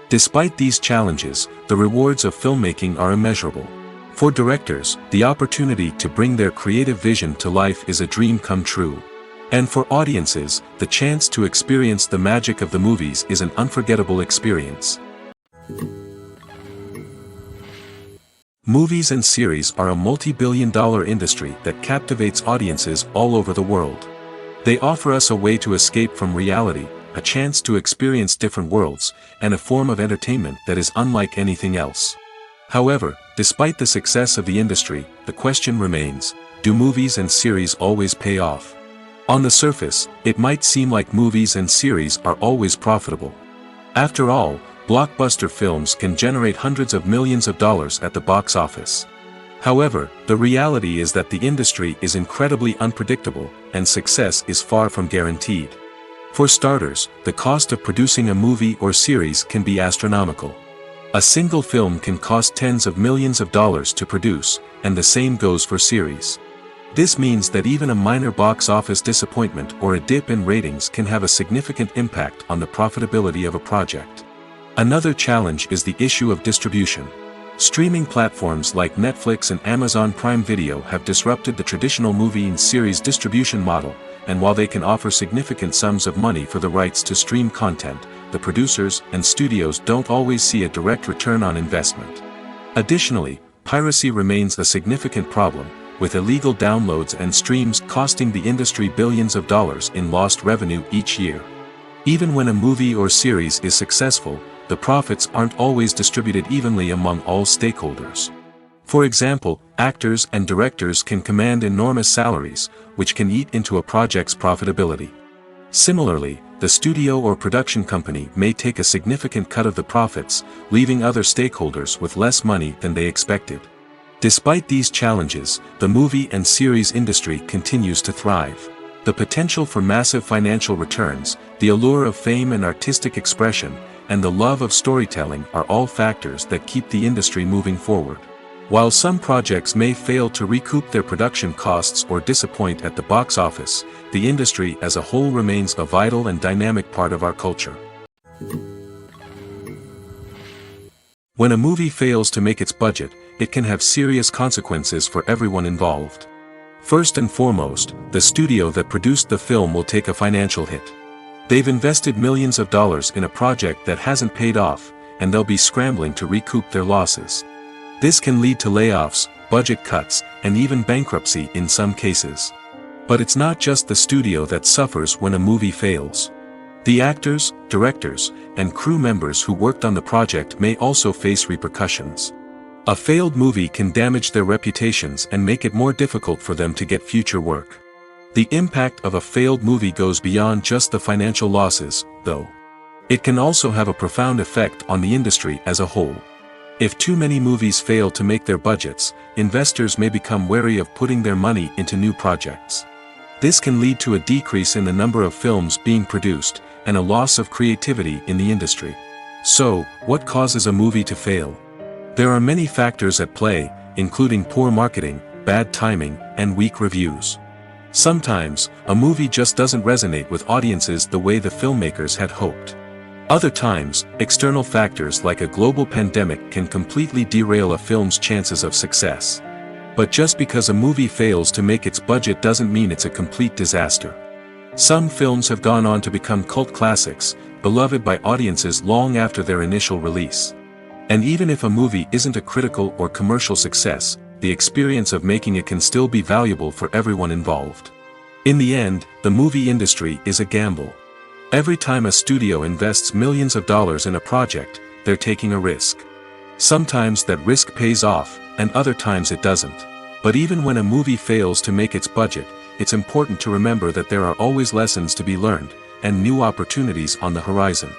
Despite these challenges, the rewards of filmmaking are immeasurable. For directors, the opportunity to bring their creative vision to life is a dream come true. And for audiences, the chance to experience the magic of the movies is an unforgettable experience. Movies and series are a multi-billion-dollar industry that captivates audiences all over the world. They offer us a way to escape from reality, a chance to experience different worlds, and a form of entertainment that is unlike anything else. However, despite the success of the industry, the question remains, do movies and series always pay off? On the surface, it might seem like movies and series are always profitable. After all, blockbuster films can generate hundreds of millions of dollars at the box office. However, the reality is that the industry is incredibly unpredictable, and success is far from guaranteed. For starters, the cost of producing a movie or series can be astronomical. A single film can cost tens of millions of dollars to produce, and the same goes for series. This means that even a minor box office disappointment or a dip in ratings can have a significant impact on the profitability of a project. Another challenge is the issue of distribution. Streaming platforms like Netflix and Amazon Prime Video have disrupted the traditional movie and series distribution model, and while they can offer significant sums of money for the rights to stream content, the producers and studios don't always see a direct return on investment. Additionally, piracy remains a significant problem, with illegal downloads and streams costing the industry billions of dollars in lost revenue each year. Even when a movie or series is successful, the profits aren't always distributed evenly among all stakeholders. For example, actors and directors can command enormous salaries, which can eat into a project's profitability. Similarly, the studio or production company may take a significant cut of the profits, leaving other stakeholders with less money than they expected. Despite these challenges, the movie and series industry continues to thrive. The potential for massive financial returns, the allure of fame and artistic expression, and the love of storytelling are all factors that keep the industry moving forward. While some projects may fail to recoup their production costs or disappoint at the box office, the industry as a whole remains a vital and dynamic part of our culture. When a movie fails to make its budget, it can have serious consequences for everyone involved. First and foremost, the studio that produced the film will take a financial hit. They've invested millions of dollars in a project that hasn't paid off, and they'll be scrambling to recoup their losses. This can lead to layoffs, budget cuts, and even bankruptcy in some cases. But it's not just the studio that suffers when a movie fails. The actors, directors, and crew members who worked on the project may also face repercussions. A failed movie can damage their reputations and make it more difficult for them to get future work. The impact of a failed movie goes beyond just the financial losses, though. It can also have a profound effect on the industry as a whole. If too many movies fail to make their budgets, investors may become wary of putting their money into new projects. This can lead to a decrease in the number of films being produced, and a loss of creativity in the industry. So, what causes a movie to fail? There are many factors at play, including poor marketing, bad timing, and weak reviews. Sometimes, a movie just doesn't resonate with audiences the way the filmmakers had hoped. Other times, external factors like a global pandemic can completely derail a film's chances of success. But just because a movie fails to make its budget doesn't mean it's a complete disaster. Some films have gone on to become cult classics, beloved by audiences long after their initial release. And even if a movie isn't a critical or commercial success, the experience of making it can still be valuable for everyone involved. In the end, the movie industry is a gamble. Every time a studio invests millions of dollars in a project, they're taking a risk. Sometimes that risk pays off, and other times it doesn't. But even when a movie fails to make its budget, it's important to remember that there are always lessons to be learned, and new opportunities on the horizon.